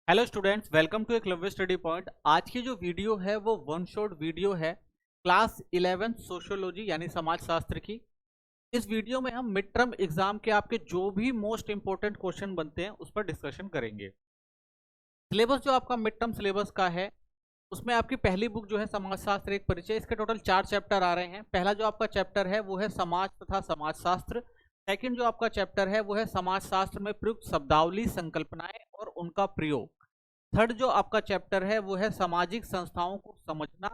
Hello students, welcome to Eklavya study point. आज की जो वीडियो है वो वन शॉट वीडियो है क्लास 11 सोशियोलॉजी यानी समाजशास्त्र की। इस वीडियो में हम मिड टर्म एग्जाम के आपके जो भी मोस्ट इंपॉर्टेंट क्वेश्चन बनते हैं उस पर डिस्कशन करेंगे। सिलेबस जो आपका मिड टर्म सिलेबस का है उसमें आपकी पहली बुक जो है समाजशास्त्र एक परिचय, इसके टोटल 4 चैप्टर आ रहे हैं। पहला जो आपका चैप्टर है वो है समाज तथा समाजशास्त्र। सेकंड जो आपका चैप्टर है वो है समाजशास्त्र में प्रयुक्त शब्दावली, संकल्पनाएं और उनका प्रयोग। थर्ड जो आपका चैप्टर है वो है सामाजिक संस्थाओं को समझना।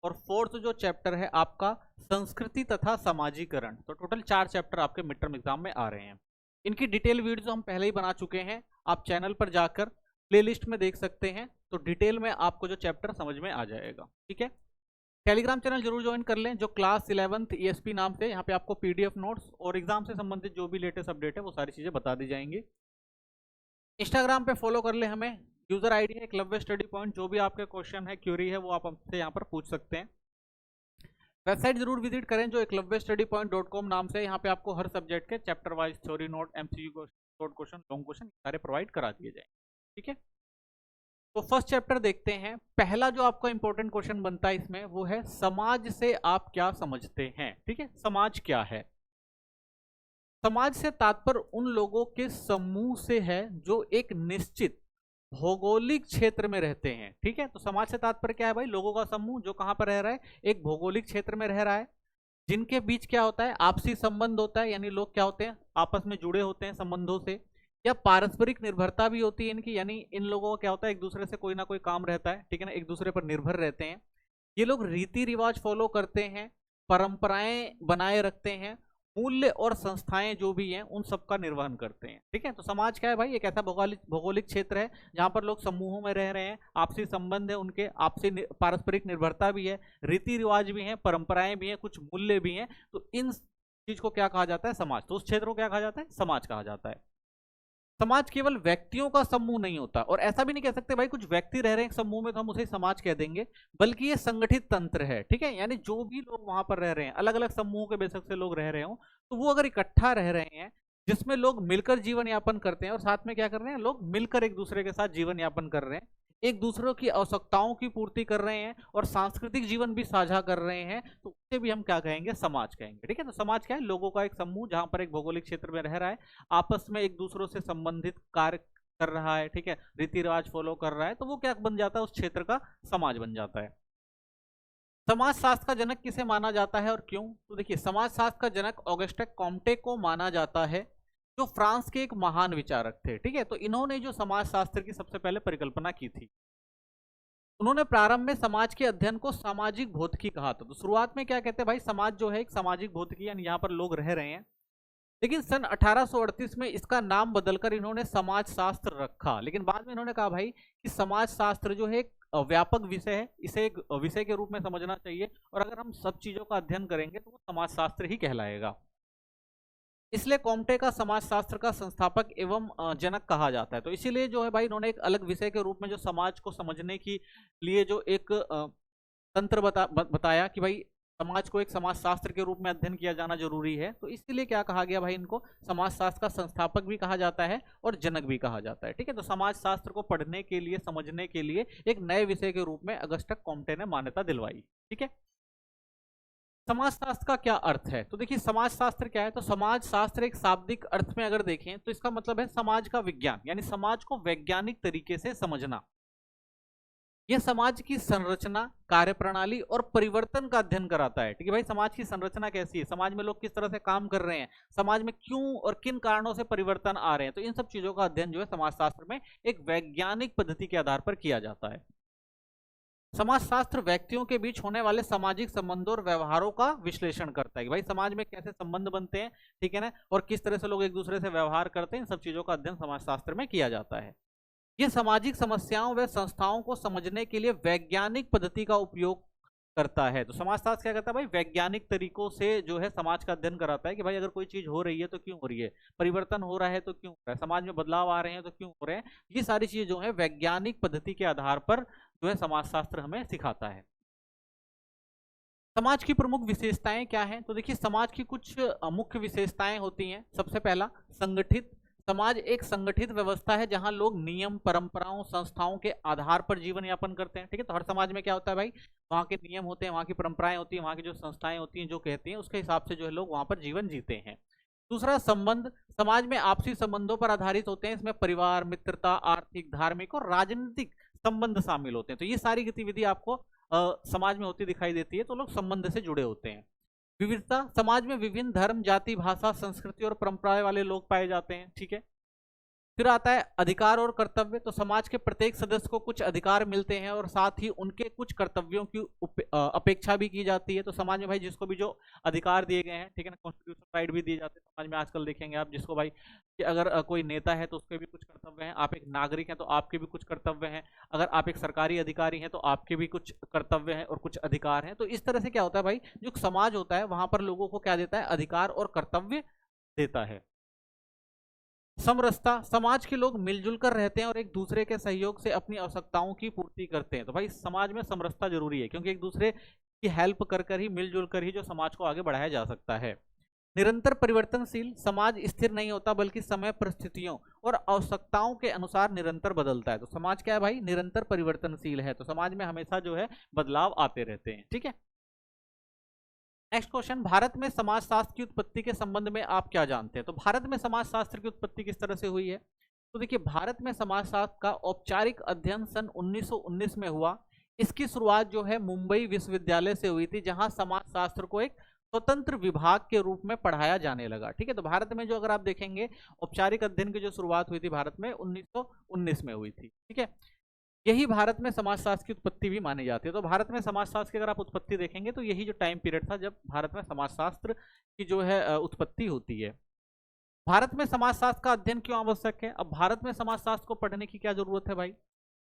और फोर्थ जो चैप्टर है आपका संस्कृति तथा समाजीकरण। तो टोटल 4 चैप्टर आपके मिड टर्म एग्जाम में आ रहे हैं। इनकी डिटेल वीडियो हम पहले ही बना चुके हैं, आप चैनल पर जाकर प्लेलिस्ट में देख सकते हैं। तो डिटेल में आपको जो चैप्टर समझ में आ जाएगा। ठीक है, टेलीग्राम चैनल जरूर ज्वाइन कर लें जो क्लास 11th ESP नाम से। यहाँ पे आपको PDF नोट्स और एग्जाम से संबंधित जो भी लेटेस्ट अपडेट है वो सारी चीजें बता दी जाएंगी। इंस्टाग्राम पे फॉलो कर ले हमें, यूजर आईडी है एकलव्य स्टडी पॉइंट। जो भी आपके क्वेश्चन है, क्यूरी है, वो आप हमसे यहाँ पर पूछ सकते हैं। वेबसाइट जरूर विजिट करें जो eklavyastudypoint.com नाम से। यहाँ पे आपको हर सब्जेक्ट के chapter wise theory note, MCQ, short question, long question सारे प्रोवाइड करा दिए जाएंगे। ठीक है, तो फर्स्ट चैप्टर देखते हैं। पहला जो आपका इंपॉर्टेंट क्वेश्चन बनता है इसमें वो है समाज से आप क्या समझते हैं। ठीक है, समाज क्या है? समाज से तात्पर्य उन लोगों के समूह से है जो एक निश्चित भौगोलिक क्षेत्र में रहते हैं। ठीक है, तो समाज से तात्पर्य क्या है भाई? लोगों का समूह जो कहां पर रह रहा है, एक भौगोलिक क्षेत्र में रह रहा है, जिनके बीच क्या होता है, आपसी संबंध होता है, यानी लोग क्या होते हैं, आपस में जुड़े होते हैं संबंधों से। या पारस्परिक निर्भरता भी होती है इनकी, यानी इन लोगों का क्या होता है, एक दूसरे से कोई ना कोई काम रहता है। ठीक है ना, एक दूसरे पर निर्भर रहते हैं। ये लोग रीति रिवाज फॉलो करते हैं, परंपराएं बनाए रखते हैं, मूल्य और संस्थाएं जो भी हैं उन सब का निर्वहन करते हैं। ठीक है, तो समाज क्या है भाई? एक ऐसा भौगोलिक भौगोलिक क्षेत्र है जहां पर लोग समूहों में रह रहे हैं, आपसी संबंध है, उनके आपसी पारस्परिक निर्भरता भी है, रीति रिवाज भी है, परंपराएं भी हैं, कुछ मूल्य भी हैं। तो इन चीज को क्या कहा जाता है? समाज। तो उस क्षेत्र को क्या कहा जाता है? समाज कहा जाता है। समाज केवल व्यक्तियों का समूह नहीं होता, और ऐसा भी नहीं कह सकते भाई कुछ व्यक्ति रह रहे हैं समूह में तो हम उसे समाज कह देंगे, बल्कि ये संगठित तंत्र है। ठीक है, यानी जो भी लोग वहां पर रह रहे हैं, अलग अलग समूहों के बेशक से लोग रह रहे हो, तो वो अगर इकट्ठा रह रहे हैं जिसमें लोग मिलकर जीवन यापन करते हैं, और साथ में क्या कर रहे हैं, लोग मिलकर एक दूसरे के साथ जीवन यापन कर रहे हैं, एक दूसरे की आवश्यकताओं की पूर्ति कर रहे हैं, और सांस्कृतिक जीवन भी साझा कर रहे हैं, तो उसे भी हम क्या कहेंगे? समाज कहेंगे। ठीक है, तो समाज क्या है? लोगों का एक समूह जहां पर एक भौगोलिक क्षेत्र में रह रहा है, आपस में एक दूसरों से संबंधित कार्य कर रहा है, ठीक है, रीति रिवाज फॉलो कर रहा है, तो वो क्या बन जाता है? उस क्षेत्र का समाज बन जाता है। समाज शास्त्र का जनक किसे माना जाता है और क्यों? तो देखिए, समाज शास्त्र का जनक ऑगस्टे कॉम्टे को माना जाता है, जो फ्रांस के एक महान विचारक थे। ठीक है, तो इन्होंने जो समाज शास्त्र की सबसे पहले परिकल्पना की थी, उन्होंने प्रारंभ में समाज के अध्ययन को सामाजिक भौतिकी कहा था। तो शुरुआत में क्या कहते हैं भाई? समाज जो है एक सामाजिक भौतिकी, यानी यहाँ पर लोग रह रहे हैं। लेकिन सन 1838 में इसका नाम बदलकर इन्होंने समाज शास्त्र रखा। लेकिन बाद में इन्होंने कहा भाई कि समाज शास्त्र जो है एक व्यापक विषय है, इसे एक विषय के रूप में समझना चाहिए, और अगर हम सब चीजों का अध्ययन करेंगे तो वो समाज शास्त्र ही कहलाएगा। इसलिए कॉम्टे का समाजशास्त्र का संस्थापक एवं जनक कहा जाता है। तो इसीलिए जो है भाई इन्होंने एक अलग विषय के रूप में जो समाज को समझने के लिए जो एक तंत्र बताया कि भाई समाज को एक समाजशास्त्र के रूप में अध्ययन किया जाना जरूरी है। तो इसीलिए क्या कहा गया भाई, इनको समाजशास्त्र का संस्थापक भी कहा जाता है और जनक भी कहा जाता है। ठीक है, तो समाजशास्त्र को पढ़ने के लिए, समझने के लिए एक नए विषय के रूप में अगस्टा कॉम्टे ने मान्यता दिलवाई। ठीक है, समाजशास्त्र का क्या अर्थ है? तो देखिए, समाजशास्त्र क्या है? तो समाजशास्त्र एक शाब्दिक अर्थ में अगर देखें तो इसका मतलब है समाज का विज्ञान, यानी समाज को वैज्ञानिक तरीके से समझना। यह समाज की संरचना, कार्यप्रणाली और परिवर्तन का अध्ययन कराता है। ठीक है भाई, समाज की संरचना कैसी है, समाज में लोग किस तरह से काम कर रहे हैं, समाज में क्यों और किन कारणों से परिवर्तन आ रहे हैं, तो इन सब चीजों का अध्ययन जो है समाजशास्त्र में एक वैज्ञानिक पद्धति के आधार पर किया जाता है। समाजशास्त्र व्यक्तियों के बीच होने वाले सामाजिक संबंधों और व्यवहारों का विश्लेषण करता है कि भाई समाज में कैसे संबंध बनते हैं, ठीक है ना, और किस तरह से लोग एक दूसरे से व्यवहार करते हैं, इन सब चीजों का अध्ययन समाजशास्त्र में किया जाता है। ये सामाजिक समस्याओं व संस्थाओं को समझने के लिए वैज्ञानिक पद्धति का उपयोग करता है। तो समाजशास्त्र क्या करता है भाई? वैज्ञानिक तरीकों से जो है समाज का अध्ययन कराता है कि भाई अगर कोई चीज हो रही है तो क्यों हो रही है, परिवर्तन हो रहा है तो क्यों हो रहा है, समाज में बदलाव आ रहे हैं तो क्यों हो रहे हैं। ये सारी चीजें जो है वैज्ञानिक पद्धति के आधार पर जो है समाजशास्त्र हमें सिखाता है। समाज की प्रमुख विशेषताएं क्या हैं? तो देखिए, समाज की कुछ मुख्य विशेषताएं होती हैं। सबसे पहला, संगठित समाज एक संगठित व्यवस्था है जहां लोग नियम, परंपराओं, संस्थाओं के आधार पर जीवन यापन करते हैं। ठीक है, तो हर समाज में क्या होता है भाई, वहाँ के नियम होते हैं, वहाँ की परंपराएं होती हैं, वहाँ की जो संस्थाएं होती हैं जो कहती हैं उसके हिसाब से जो है लोग वहाँ पर जीवन जीते हैं। दूसरा, संबंध। समाज में आपसी संबंधों पर आधारित होते हैं। इसमें परिवार, मित्रता, आर्थिक, धार्मिक और राजनीतिक संबंध शामिल होते हैं। तो ये सारी गतिविधि आपको समाज में होती दिखाई देती है, तो लोग संबंध से जुड़े होते हैं। विविधता। समाज में विभिन्न धर्म, जाति, भाषा, संस्कृति और परंपराएं वाले लोग पाए जाते हैं। ठीक है, फिर आता है अधिकार और कर्तव्य। तो समाज के प्रत्येक सदस्य को कुछ अधिकार मिलते हैं और साथ ही उनके कुछ कर्तव्यों की अपेक्षा भी की जाती है। तो समाज में भाई जिसको भी जो अधिकार दिए गए हैं, ठीक है ना, कॉन्स्टिट्यूशन राइट भी दिए जाते हैं समाज में। आजकल देखेंगे आप जिसको भाई कि अगर कोई नेता है तो उसके भी कुछ कर्तव्य हैं, आप एक नागरिक हैं तो आपके भी कुछ कर्तव्य हैं, अगर आप एक सरकारी अधिकारी हैं तो आपके भी कुछ कर्तव्य हैं और कुछ अधिकार हैं। तो इस तरह से क्या होता है भाई, जो समाज होता है वहां पर लोगों को क्या देता है, अधिकार और कर्तव्य देता है। समरसता। समाज के लोग मिलजुल कर रहते हैं और एक दूसरे के सहयोग से अपनी आवश्यकताओं की पूर्ति करते हैं। तो भाई समाज में समरसता जरूरी है, क्योंकि एक दूसरे की हेल्प कर कर ही, मिलजुल कर ही जो समाज को आगे बढ़ाया जा सकता है। निरंतर परिवर्तनशील। समाज स्थिर नहीं होता बल्कि समय, परिस्थितियों और आवश्यकताओं के अनुसार निरंतर बदलता है। तो समाज क्या है भाई, निरंतर परिवर्तनशील है। तो समाज में हमेशा जो है बदलाव आते रहते हैं। ठीक है, नेक्स्ट क्वेश्चन, भारत में समाजशास्त्र की उत्पत्ति के संबंध में आप क्या जानते हैं? तो भारत में समाजशास्त्र की उत्पत्ति किस तरह से हुई है? तो देखिए, भारत में समाजशास्त्र का औपचारिक अध्ययन सन 1919 में हुआ। इसकी शुरुआत जो है मुंबई विश्वविद्यालय से हुई थी, जहां समाजशास्त्र को एक स्वतंत्र विभाग के रूप में पढ़ाया जाने लगा। ठीक है, तो भारत में जो अगर आप देखेंगे औपचारिक अध्ययन की जो शुरुआत हुई थी भारत में 1919 में हुई थी। ठीक है, यही भारत में समाजशास्त्र की उत्पत्ति भी मानी जाती है। तो भारत में समाजशास्त्र की अगर आप उत्पत्ति देखेंगे तो यही जो टाइम पीरियड था जब भारत में समाजशास्त्र की जो है उत्पत्ति होती है। भारत में समाजशास्त्र का अध्ययन क्यों आवश्यक है? अब भारत में समाजशास्त्र को पढ़ने की क्या जरूरत है भाई?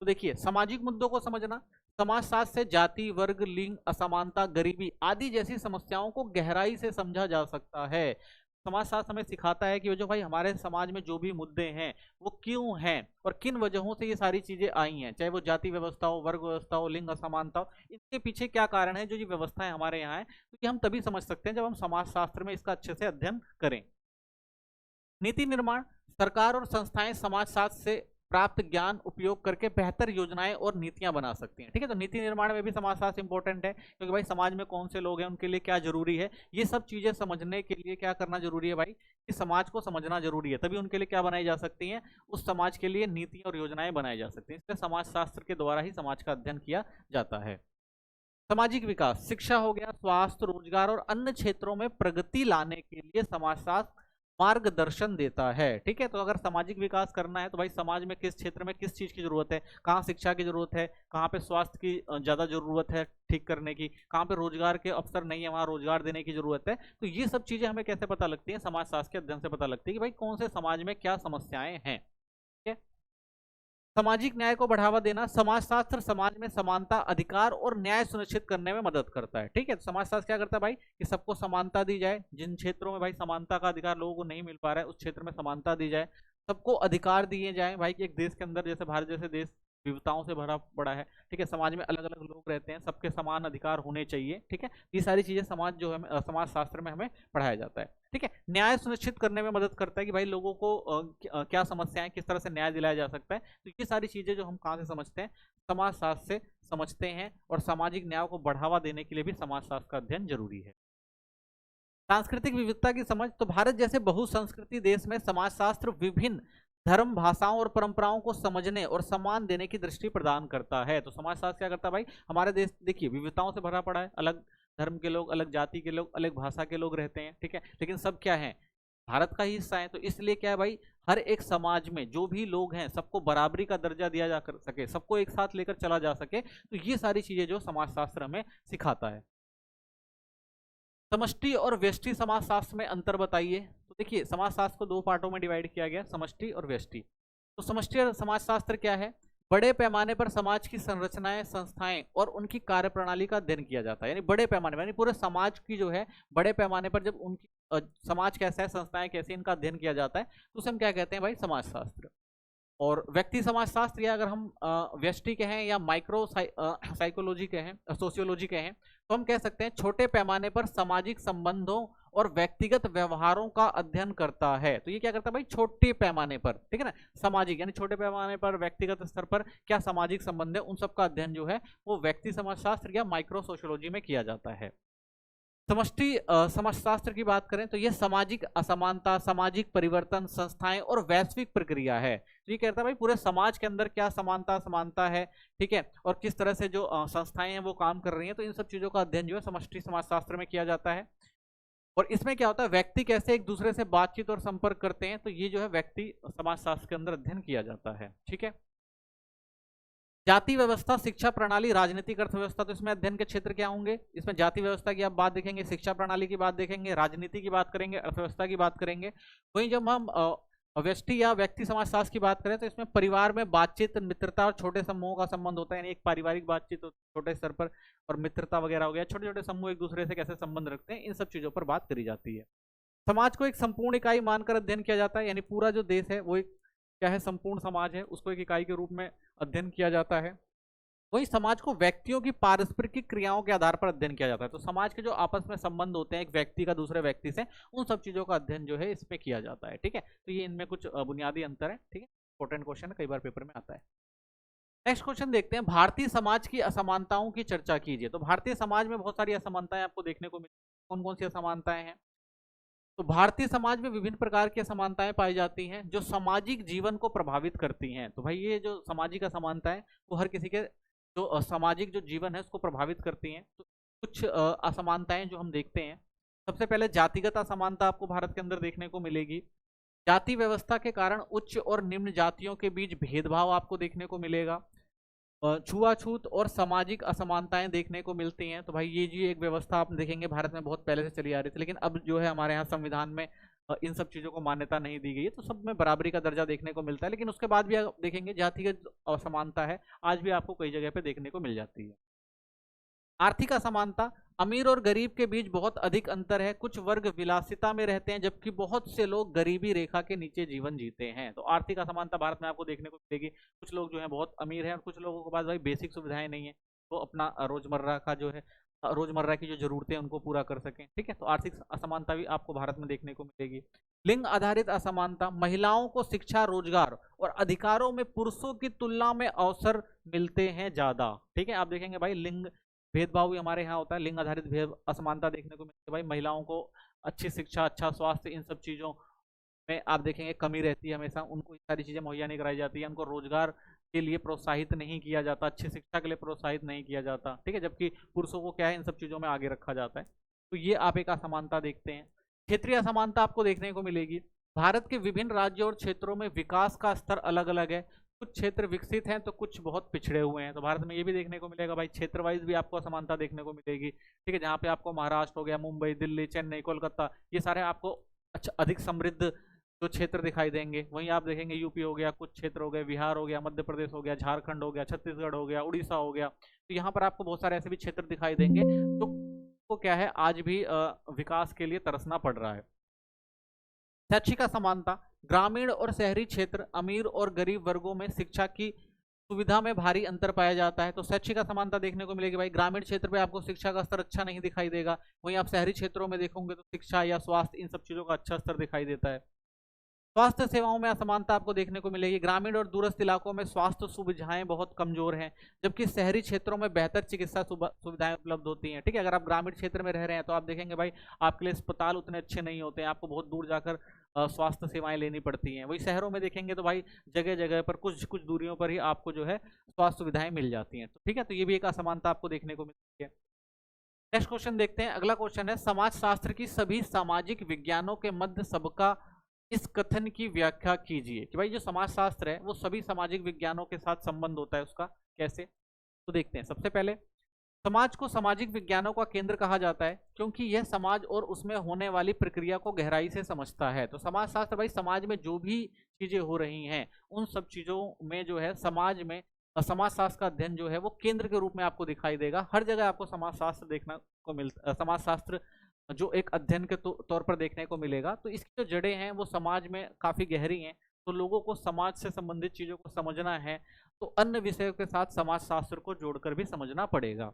तो देखिए, सामाजिक मुद्दों को समझना। समाजशास्त्र से जाति, वर्ग, लिंग, असमानता, गरीबी आदि जैसी समस्याओं को गहराई से समझा जा सकता है। समाजशास्त्र हमें सिखाता है कि वो जो भाई हमारे समाज में जो भी मुद्दे हैं वो क्यों हैं और किन वजहों से ये सारी चीजें आई हैं, चाहे वो जाति व्यवस्था हो, वर्ग व्यवस्था हो, लिंग असमानता हो, इसके पीछे क्या कारण है जो ये व्यवस्थाएं हमारे यहाँ है, क्योंकि हम तभी समझ सकते हैं जब हम समाजशास्त्र में इसका अच्छे से अध्ययन करें। नीति निर्माण। सरकार और संस्थाएं समाजशास्त्र से प्राप्त ज्ञान उपयोग करके बेहतर योजनाएं और नीतियां बना सकती हैं। ठीक है, तो नीति निर्माण में भी समाजशास्त्र इंपॉर्टेंट है, क्योंकि भाई समाज में कौन से लोग हैं, उनके लिए क्या जरूरी है, ये सब चीजें समझने के लिए क्या करना जरूरी है भाई, कि समाज को समझना जरूरी है, तभी उनके लिए क्या बनाई जा सकती हैं, उस समाज के लिए नीति और योजनाएं बनाई जा सकती हैं। इसलिए समाजशास्त्र के द्वारा ही समाज का अध्ययन किया जाता है। सामाजिक विकास। शिक्षा हो गया, स्वास्थ्य, रोजगार और अन्य क्षेत्रों में प्रगति लाने के लिए समाजशास्त्र मार्गदर्शन देता है। ठीक है, तो अगर सामाजिक विकास करना है तो भाई समाज में किस क्षेत्र में किस चीज की जरूरत है, कहाँ शिक्षा की जरूरत है, कहाँ पे स्वास्थ्य की ज्यादा जरूरत है ठीक करने की, कहाँ पे रोजगार के अवसर नहीं है वहां रोजगार देने की जरूरत है। तो ये सब चीजें हमें कैसे पता लगती है, समाजशास्त्र के अध्ययन से पता लगती है कि भाई कौन से समाज में क्या समस्याएं हैं। ठीक है, सामाजिक न्याय को बढ़ावा देना। समाजशास्त्र समाज में समानता, अधिकार और न्याय सुनिश्चित करने में मदद करता है। ठीक है, तो समाजशास्त्र क्या करता है भाई, कि सबको समानता दी जाए, जिन क्षेत्रों में भाई समानता का अधिकार लोगों को नहीं मिल पा रहा है उस क्षेत्र में समानता दी जाए, सबको अधिकार दिए जाए भाई, कि एक देश के अंदर जैसे भारत जैसे देश विविधताओं से भरा पड़ा है। ठीक है, समाज में अलग अलग लोग रहते हैं, सबके समान अधिकार होने चाहिए। ठीक है, ये सारी चीजें समाज जो है समाज शास्त्र में हमें पढ़ाया जाता है। ठीक है, न्याय सुनिश्चित करने में मदद करता है कि भाई लोगों को क्या समस्याएं, किस तरह से न्याय दिलाया जा सकता है। तो ये सारी चीजें जो हम कहाँ से समझते हैं, समाजशास्त्र से समझते हैं, और सामाजिक न्याय को बढ़ावा देने के लिए भी समाजशास्त्र का अध्ययन जरूरी है। सांस्कृतिक विविधता की समझ। तो भारत जैसे बहुसंस्कृति देश में समाजशास्त्र विभिन्न धर्म, भाषाओं और परंपराओं को समझने और सम्मान देने की दृष्टि प्रदान करता है। तो समाजशास्त्र क्या करता है भाई, हमारे देश देखिए विविधताओं से भरा पड़ा है, अलग धर्म के लोग, अलग जाति के लोग, अलग भाषा के लोग रहते हैं। ठीक है, लेकिन सब क्या है, भारत का ही हिस्सा है। तो इसलिए क्या है भाई, हर एक समाज में जो भी लोग हैं सबको बराबरी का दर्जा दिया जा सके, सबको एक साथ लेकर चला जा सके। तो ये सारी चीजें जो समाजशास्त्र हमें सिखाता है। समष्टि और व्यष्टि समाजशास्त्र में अंतर बताइए। तो देखिए, समाजशास्त्र को दो पार्टों में डिवाइड किया गया, समष्टि और व्यष्टि। तो समष्टि और समाजशास्त्र क्या है, बड़े पैमाने पर समाज की संरचनाएं, संस्थाएं और उनकी कार्यप्रणाली का अध्ययन किया जाता है। यानी बड़े पैमाने पर, यानी पूरे समाज की जो है बड़े पैमाने पर जब उनकी समाज कैसा है, संस्थाएं कैसी, इनका अध्ययन किया जाता है, तो उसे हम क्या कहते हैं भाई, समाजशास्त्र। और व्यक्ति समाजशास्त्र, या अगर हम व्यष्टि कहें या माइक्रो साइकोलॉजी कहें, सोशियोलॉजी कहें, तो हम कह सकते हैं छोटे पैमाने पर सामाजिक संबंधों और व्यक्तिगत व्यवहारों का अध्ययन करता है। तो ये क्या करता है भाई, छोटे पैमाने पर, ठीक है ना, सामाजिक यानी छोटे पैमाने पर व्यक्तिगत स्तर पर क्या सामाजिक संबंध है, उन सब का अध्ययन जो है वो व्यक्ति समाजशास्त्र या माइक्रो सोशियोलॉजी में किया जाता है। समष्टि समाजशास्त्र की बात करें तो यह सामाजिक असमानता, सामाजिक परिवर्तन, संस्थाएं और वैश्विक प्रक्रिया है। तो ये कहता है भाई पूरे समाज के अंदर क्या समानता समानता है, ठीक है, और किस तरह से जो संस्थाएं हैं वो काम कर रही हैं, तो इन सब चीजों का अध्ययन जो है समष्टि समाजशास्त्र में किया जाता है। और इसमें क्या होता है, व्यक्ति कैसे एक दूसरे से बातचीत और संपर्क करते हैं, तो ये जो है व्यक्ति समाजशास्त्र के अंदर अध्ययन किया जाता है। ठीक है, जाति व्यवस्था, शिक्षा प्रणाली, राजनीतिक अर्थव्यवस्था, तो इसमें अध्ययन के क्षेत्र क्या होंगे, इसमें जाति व्यवस्था की आप बात देखेंगे, शिक्षा प्रणाली की बात देखेंगे, राजनीति की बात करेंगे, अर्थव्यवस्था की बात करेंगे। वहीं जब हम व्यष्टि या व्यक्ति समाजशास्त्र की बात करें तो इसमें परिवार में बातचीत, मित्रता और छोटे समूहों का संबंध होता है, यानी एक पारिवारिक बातचीत छोटे स्तर पर, और मित्रता वगैरह हो गया, छोटे छोटे समूह एक दूसरे से कैसे संबंध रखते हैं, इन सब चीजों पर बात करी जाती है। समाज को एक संपूर्ण इकाई मानकर अध्ययन किया जाता है, यानी पूरा जो देश है वो एक क्या है, संपूर्ण समाज है, उसको एक इकाई के रूप में अध्ययन किया जाता है। वही समाज को व्यक्तियों की पारस्परिक क्रियाओं के आधार पर अध्ययन किया जाता है। तो समाज के जो आपस में संबंध होते हैं एक व्यक्ति का दूसरे व्यक्ति से, उन सब चीजों का अध्ययन जो है इसमें किया जाता है। ठीक है, तो ये इनमें कुछ बुनियादी अंतर है। ठीक है, इंपॉर्टेंट क्वेश्चन है, कई बार पेपर में आता है। नेक्स्ट क्वेश्चन देखते हैं, भारतीय समाज की असमानताओं की चर्चा कीजिए। तो भारतीय समाज में बहुत सारी असमानताएं आपको देखने को मिलती हैं। कौन कौन सी असमानताएं हैं, तो भारतीय समाज में विभिन्न प्रकार की असमानताएं पाई जाती हैं जो सामाजिक जीवन को प्रभावित करती हैं। तो भाई ये जो सामाजिक असमानताएं वो हर किसी के जो सामाजिक जो जीवन है उसको प्रभावित करती हैं। तो कुछ असमानताएं जो हम देखते हैं, सबसे पहले जातिगत असमानता आपको भारत के अंदर देखने को मिलेगी। जाति व्यवस्था के कारण उच्च और निम्न जातियों के बीच भेदभाव आपको देखने को मिलेगा। छुआछूत और सामाजिक असमानताएं देखने को मिलती हैं। तो भाई ये जी एक व्यवस्था आप देखेंगे भारत में बहुत पहले से चली आ रही थी, लेकिन अब जो है हमारे यहाँ संविधान में इन सब चीजों को मान्यता नहीं दी गई है, तो सब में बराबरी का दर्जा देखने को मिलता है। लेकिन उसके बाद भी आप देखेंगे जातिगत असमानता है, आज भी आपको कई जगह पे देखने को मिल जाती है। आर्थिक असमानता, अमीर और गरीब के बीच बहुत अधिक अंतर है। कुछ वर्ग विलासिता में रहते हैं जबकि बहुत से लोग गरीबी रेखा के नीचे जीवन जीते हैं। तो आर्थिक असमानता भारत में आपको देखने को मिलेगी। कुछ लोग जो है बहुत अमीर हैं और कुछ लोगों के पास भाई बेसिक सुविधाएं नहीं है, वो अपना रोजमर्रा का जो है रोजमर्रा की जो जरूरतें उनको पूरा कर सकें। ठीक है, तो आर्थिक असमानता भी आपको भारत में देखने को मिलेगी। लिंग आधारित असमानता, महिलाओं को शिक्षा, रोजगार और अधिकारों में पुरुषों की तुलना में अवसर मिलते हैं ज्यादा। ठीक है, आप देखेंगे भाई लिंग भेदभाव भी हमारे यहाँ होता है, लिंग आधारित भेद असमानता देखने को मिलती है। भाई महिलाओं को अच्छी शिक्षा, अच्छा स्वास्थ्य, इन सब चीज़ों में आप देखेंगे कमी रहती है हमेशा, उनको सारी चीज़ें मुहैया नहीं कराई जाती है, उनको रोजगार के लिए प्रोत्साहित नहीं किया जाता, अच्छी शिक्षा के लिए प्रोत्साहित नहीं किया जाता। ठीक है, जबकि पुरुषों को क्या है इन सब चीज़ों में आगे रखा जाता है। तो ये आप एक असमानता देखते हैं। क्षेत्रीय असमानता आपको देखने को मिलेगी। भारत के विभिन्न राज्यों और क्षेत्रों में विकास का स्तर अलग अलग है। कुछ क्षेत्र विकसित हैं तो कुछ बहुत पिछड़े हुए हैं। तो भारत में ये भी देखने को मिलेगा भाई, क्षेत्र वाइज भी आपको असमानता देखने को मिलेगी। ठीक है, जहाँ पे आपको महाराष्ट्र हो गया, मुंबई, दिल्ली, चेन्नई, कोलकाता, ये सारे आपको अच्छा अधिक समृद्ध जो क्षेत्र दिखाई देंगे। वहीं आप देखेंगे यूपी हो गया, कुछ क्षेत्र हो गए, बिहार हो गया, मध्य प्रदेश हो गया, झारखंड हो गया, छत्तीसगढ़ हो गया, उड़ीसा हो गया। तो यहाँ पर आपको बहुत सारे ऐसे भी क्षेत्र दिखाई देंगे तो क्या है आज भी विकास के लिए तरसना पड़ रहा है। शैक्षिक असमानता, ग्रामीण और शहरी क्षेत्र, अमीर और गरीब वर्गों में शिक्षा की सुविधा में भारी अंतर पाया जाता है। तो शैक्षिक असमानता देखने को मिलेगी भाई, ग्रामीण क्षेत्र पे आपको शिक्षा का स्तर अच्छा नहीं दिखाई देगा, वहीं आप शहरी क्षेत्रों में देखोगे तो शिक्षा या स्वास्थ्य इन सब चीजों का अच्छा स्तर दिखाई देता है। स्वास्थ्य सेवाओं में असमानता आपको देखने को मिलेगी। ग्रामीण और दूरस्थ इलाकों में स्वास्थ्य सुविधाएं बहुत कमजोर हैं, जबकि शहरी क्षेत्रों में बेहतर चिकित्सा सुविधाएं उपलब्ध होती हैं। ठीक है, अगर आप ग्रामीण क्षेत्र में रह रहे हैं तो आप देखेंगे भाई आपके लिए अस्पताल उतने अच्छे नहीं होते हैं, आपको बहुत दूर जाकर स्वास्थ्य सेवाएं लेनी पड़ती हैं। वही शहरों में देखेंगे तो भाई जगह जगह पर कुछ कुछ दूरियों पर ही आपको जो है स्वास्थ्य सुविधाएं मिल जाती हैं। तो ठीक है, तो ये भी एक असमानता आपको देखने को मिलती है। नेक्स्ट क्वेश्चन देखते हैं। अगला क्वेश्चन है, समाजशास्त्र की सभी सामाजिक विज्ञानों के मध्य सबका इस कथन की व्याख्या कीजिए। कि भाई जो समाजशास्त्र है वो सभी सामाजिक विज्ञानों के साथ संबंध होता है, उसका कैसे, तो देखते हैं। सबसे पहले समाज को सामाजिक विज्ञानों का केंद्र कहा जाता है क्योंकि यह समाज और उसमें होने वाली प्रक्रिया को गहराई से समझता है। तो समाजशास्त्र भाई समाज में जो भी चीजें हो रही हैं उन सब चीजों में जो है समाज में समाजशास्त्र का अध्ययन जो है वो केंद्र के रूप में आपको दिखाई देगा। हर जगह आपको समाजशास्त्र देखने को मिलता, समाजशास्त्र जो एक अध्ययन के तौर पर देखने को मिलेगा। तो इसकी जो जड़ें हैं वो समाज में काफी गहरी हैं। तो लोगों को समाज से संबंधित चीजों को समझना है तो अन्य विषयों के साथ समाजशास्त्र को जोड़कर भी समझना पड़ेगा।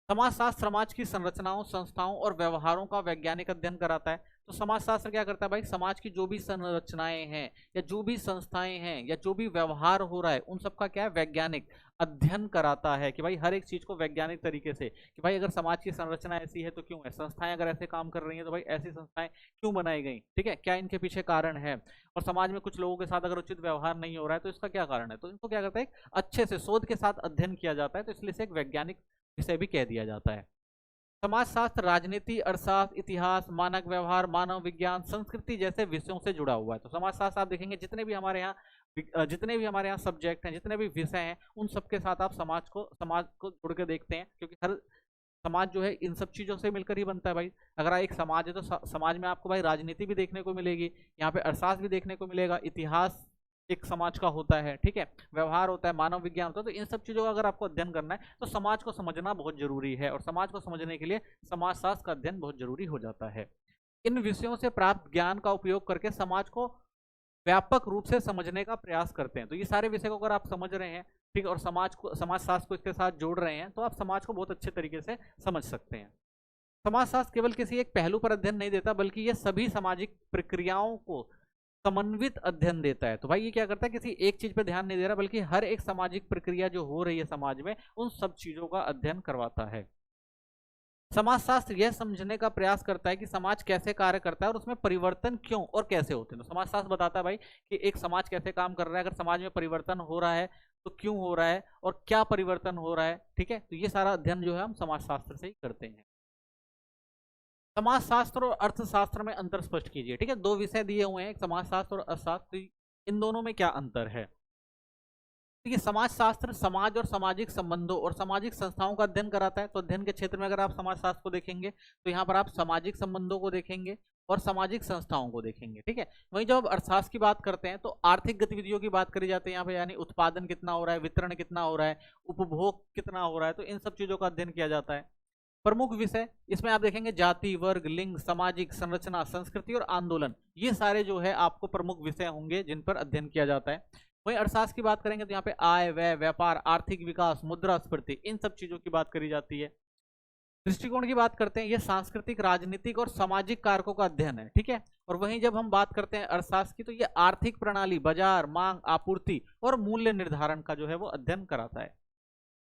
समाजशास्त्र समाज की संरचनाओं, संस्थाओं और व्यवहारों का वैज्ञानिक अध्ययन कराता है। तो समाजशास्त्र क्या करता है भाई, समाज की जो भी संरचनाएं हैं या जो भी संस्थाएं हैं या जो भी व्यवहार हो रहा है उन सब का क्या है, वैज्ञानिक अध्ययन कराता है। कि भाई हर एक चीज को वैज्ञानिक तरीके से, कि भाई अगर समाज की संरचना ऐसी है तो क्यों है, संस्थाएं अगर ऐसे काम कर रही हैं तो भाई ऐसी संस्थाएं क्यों बनाई गई, ठीक है, क्या इनके पीछे कारण है, और समाज में कुछ लोगों के साथ अगर उचित व्यवहार नहीं हो रहा है तो इसका क्या कारण है। तो इनको क्या करता है, अच्छे से शोध के साथ अध्ययन किया जाता है, तो इसलिए से एक वैज्ञानिक विषय भी कह दिया जाता है। समाजशास्त्र राजनीति, अर्थशास्त्र, इतिहास, मानक व्यवहार, मानव विज्ञान, संस्कृति जैसे विषयों से जुड़ा हुआ है। तो समाजशास्त्र आप देखेंगे जितने भी हमारे यहाँ सब्जेक्ट हैं, जितने भी विषय हैं, उन सबके साथ आप समाज को जुड़ के देखते हैं, क्योंकि हर समाज जो है इन सब चीजों से मिलकर ही बनता है भाई। अगर एक समाज है तो समाज में आपको भाई राजनीति भी देखने को मिलेगी, यहाँ पे अर्थशास्त्र भी देखने को मिलेगा, इतिहास एक समाज का होता है, ठीक है, व्यवहार होता है, मानव विज्ञान होता है। तो इन सब चीजों का अगर आपको अध्ययन करना है तो समाज को समझना बहुत जरूरी है, और समाज को समझने के लिए समाजशास्त्र का अध्ययन बहुत जरूरी हो जाता है। इन विषयों से प्राप्त ज्ञान का उपयोग करके समाज को व्यापक रूप से समझने का प्रयास करते हैं। तो ये सारे विषय को अगर आप समझ रहे हैं, ठीक, और समाजशास्त्र को इसके साथ जोड़ रहे हैं, तो आप समाज को बहुत अच्छे तरीके से समझ सकते हैं। समाजशास्त्र केवल किसी एक पहलू पर अध्ययन नहीं देता, बल्कि यह सभी सामाजिक प्रक्रियाओं को समन्वित अध्ययन देता है। तो भाई ये क्या करता है, किसी एक चीज पर ध्यान नहीं दे रहा, बल्कि हर एक सामाजिक प्रक्रिया जो हो रही है समाज में, उन सब चीजों का अध्ययन करवाता है। समाजशास्त्र यह समझने का प्रयास करता है कि समाज कैसे कार्य करता है और उसमें परिवर्तन क्यों और कैसे होते हैं। तो समाजशास्त्र बताता है भाई कि एक समाज कैसे काम कर रहा है, अगर समाज में परिवर्तन हो रहा है तो क्यों हो रहा है और क्या परिवर्तन हो रहा है, ठीक है। तो ये सारा अध्ययन जो है हम समाजशास्त्र से ही करते हैं। समाजशास्त्र और अर्थशास्त्र में अंतर स्पष्ट कीजिए, ठीक है, दो विषय दिए हुए हैं, एक समाजशास्त्र और अर्थशास्त्र, इन दोनों में क्या अंतर है। देखिए, समाजशास्त्र समाज और सामाजिक संबंधों और सामाजिक संस्थाओं का अध्ययन कराता है। तो अध्ययन के क्षेत्र में अगर आप समाजशास्त्र को देखेंगे तो यहाँ पर आप सामाजिक संबंधों को देखेंगे और सामाजिक संस्थाओं को देखेंगे, ठीक है। वहीं जब आप अर्थशास्त्र की बात करते हैं तो आर्थिक गतिविधियों की बात करी जाती है यहाँ पे, यानी उत्पादन कितना हो रहा है, वितरण कितना हो रहा है, उपभोग कितना हो रहा है, तो इन सब चीजों का अध्ययन किया जाता है। प्रमुख विषय इसमें आप देखेंगे जाति, वर्ग, लिंग, सामाजिक संरचना, संस्कृति और आंदोलन, ये सारे जो है आपको प्रमुख विषय होंगे जिन पर अध्ययन किया जाता है। वहीं अर्थशास्त्र की बात करेंगे तो यहाँ पे आय, व्यय, व्यापार, आर्थिक विकास, मुद्रास्फीति, इन सब चीजों की बात करी जाती है। दृष्टिकोण की बात करते हैं, ये सांस्कृतिक, राजनीतिक और सामाजिक कारकों का अध्ययन है, ठीक है। और वहीं जब हम बात करते हैं अर्थशास्त्र की तो ये आर्थिक प्रणाली, बाजार, मांग, आपूर्ति और मूल्य निर्धारण का जो है वो अध्ययन कराता है।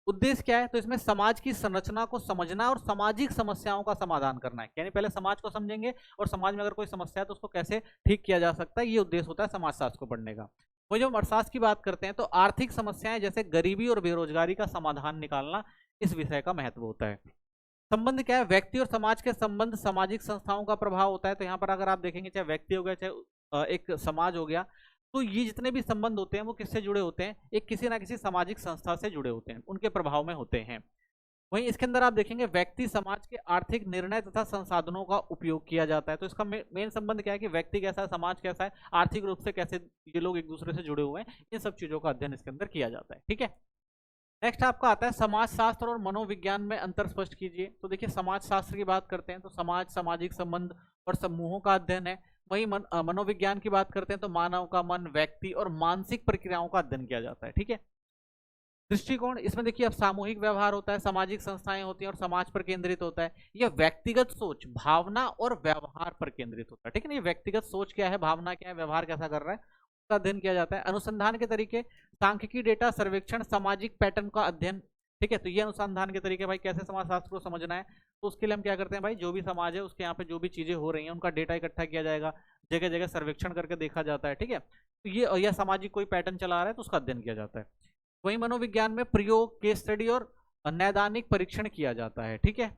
उद्देश्य क्या है, तो इसमें समाज की संरचना को समझना और सामाजिक समस्याओं का समाधान करना है। यानी पहले समाज को समझेंगे और समाज में अगर कोई समस्या है तो उसको कैसे ठीक किया जा सकता है, ये उद्देश्य होता है समाजशास्त्र को पढ़ने का। वही जब हम अर्थशास्त्र की बात करते हैं तो आर्थिक समस्याएं जैसे गरीबी और बेरोजगारी का समाधान निकालना इस विषय का महत्व होता है। संबंध क्या है, व्यक्ति और समाज के संबंध सामाजिक संस्थाओं का प्रभाव होता है। तो यहाँ पर अगर आप देखेंगे, चाहे व्यक्ति हो गया, चाहे एक समाज हो गया, तो ये जितने भी संबंध होते हैं वो किससे जुड़े होते हैं, एक किसी ना किसी सामाजिक संस्था से जुड़े होते हैं, उनके प्रभाव में होते हैं। वहीं इसके अंदर आप देखेंगे व्यक्ति समाज के आर्थिक निर्णय तथा संसाधनों का उपयोग किया जाता है। तो इसका मेन संबंध क्या है कि व्यक्ति कैसा है, समाज कैसा है, आर्थिक रूप से कैसे ये लोग एक दूसरे से जुड़े हुए हैं, इन सब चीजों का अध्ययन इसके अंदर किया जाता है, ठीक है। नेक्स्ट आपका आता है समाजशास्त्र और मनोविज्ञान में अंतर स्पष्ट कीजिए। तो देखिए, समाजशास्त्र की बात करते हैं तो समाज, सामाजिक संबंध और समूहों का अध्ययन है। वहीं मनोविज्ञान की बात करते हैं तो मानव का मन, व्यक्ति और मानसिक प्रक्रियाओं का अध्ययन किया जाता है, ठीक है। दृष्टिकोण इसमें देखिए, अब सामूहिक व्यवहार होता है, सामाजिक संस्थाएं होती हैं और समाज पर केंद्रित होता है। यह व्यक्तिगत सोच, भावना और व्यवहार पर केंद्रित होता है, ठीक है ना। ये व्यक्तिगत सोच क्या है, भावना क्या है, व्यवहार कैसा कर रहा है, उसका अध्ययन किया जाता है। अनुसंधान के तरीके, सांख्यिकी, डेटा सर्वेक्षण, सामाजिक पैटर्न का अध्ययन, ठीक है। तो ये अनुसंधान के तरीके, भाई कैसे समाजशास्त्र को समझना है, तो उसके लिए हम क्या करते हैं भाई, जो भी समाज है उसके यहाँ पे जो भी चीजें हो रही हैं उनका डेटा इकट्ठा किया जाएगा, जगह जगह सर्वेक्षण करके देखा जाता है, ठीक है। तो ये या सामाजिक कोई पैटर्न चला रहा है तो उसका अध्ययन किया जाता है। वहीं मनोविज्ञान में प्रयोग, केस स्टडी और नैदानिक परीक्षण किया जाता है, ठीक है।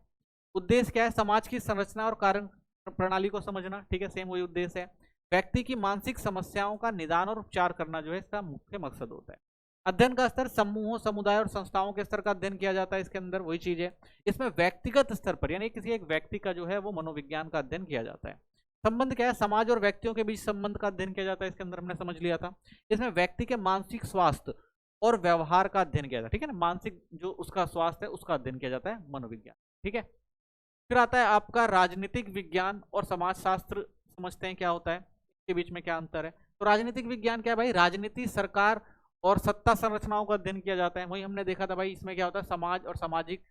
उद्देश्य क्या है, समाज की संरचना और कार्य प्रणाली को समझना, ठीक है, सेम वही उद्देश्य है। व्यक्ति की मानसिक समस्याओं का निदान और उपचार करना जो है इसका मुख्य मकसद होता है। अध्ययन का स्तर समूहों, समुदाय और संस्थाओं के स्तर का अध्ययन किया जाता है इसके अंदर, वही चीज है। इसमें व्यक्तिगत स्तर पर यानी किसी एक व्यक्ति का जो है वो मनोविज्ञान का अध्ययन किया जाता है। संबंध क्या है, समाज और व्यक्तियों के बीच संबंध का अध्ययन किया जाता है, इसके अंदर हमने समझ लिया था। इसमें व्यक्ति के मानसिक स्वास्थ्य और व्यवहार का अध्ययन किया जाता है, ठीक है ना, मानसिक जो उसका स्वास्थ्य है उसका अध्ययन किया जाता है मनोविज्ञान, ठीक है। फिर आता है आपका राजनीतिक विज्ञान और समाजशास्त्र, समझते हैं क्या होता है, इसके बीच में क्या अंतर है। तो राजनीतिक विज्ञान क्या है भाई, राजनीति, सरकार और सत्ता संरचनाओं का अध्ययन किया जाता है। वही हमने देखा था भाई, इसमें क्या होता है, समाज और सामाजिक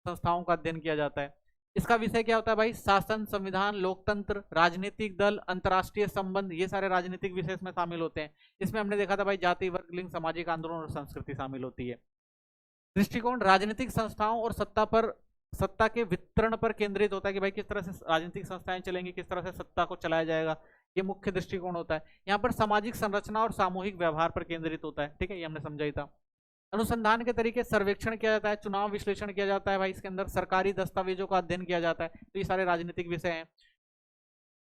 संस्थाओं का अध्ययन किया जाता है। इसका विषय क्या होता है भाई? शासन, संविधान, लोकतंत्र, राजनीतिक दल, अंतर्राष्ट्रीय संबंध, ये सारे राजनीतिक विषय इसमें शामिल होते हैं। इसमें हमने देखा था भाई जाति, वर्ग, लिंग, सामाजिक आंदोलन और संस्कृति शामिल होती है। दृष्टिकोण राजनीतिक संस्थाओं और सत्ता के वितरण पर केंद्रित होता है कि भाई किस तरह से राजनीतिक संस्थाएं चलेंगी, किस तरह से सत्ता को चलाया जाएगा, ये मुख्य दृष्टिकोण होता है। यहाँ पर सामाजिक संरचना और सामूहिक व्यवहार पर केंद्रित होता है, ठीक है, ये हमने समझा ही था। अनुसंधान के तरीके सर्वेक्षण किया जाता है, चुनाव विश्लेषण किया जाता है भाई, इसके अंदर सरकारी दस्तावेजों का अध्ययन किया जाता है। तो ये सारे राजनीतिक विषय हैं,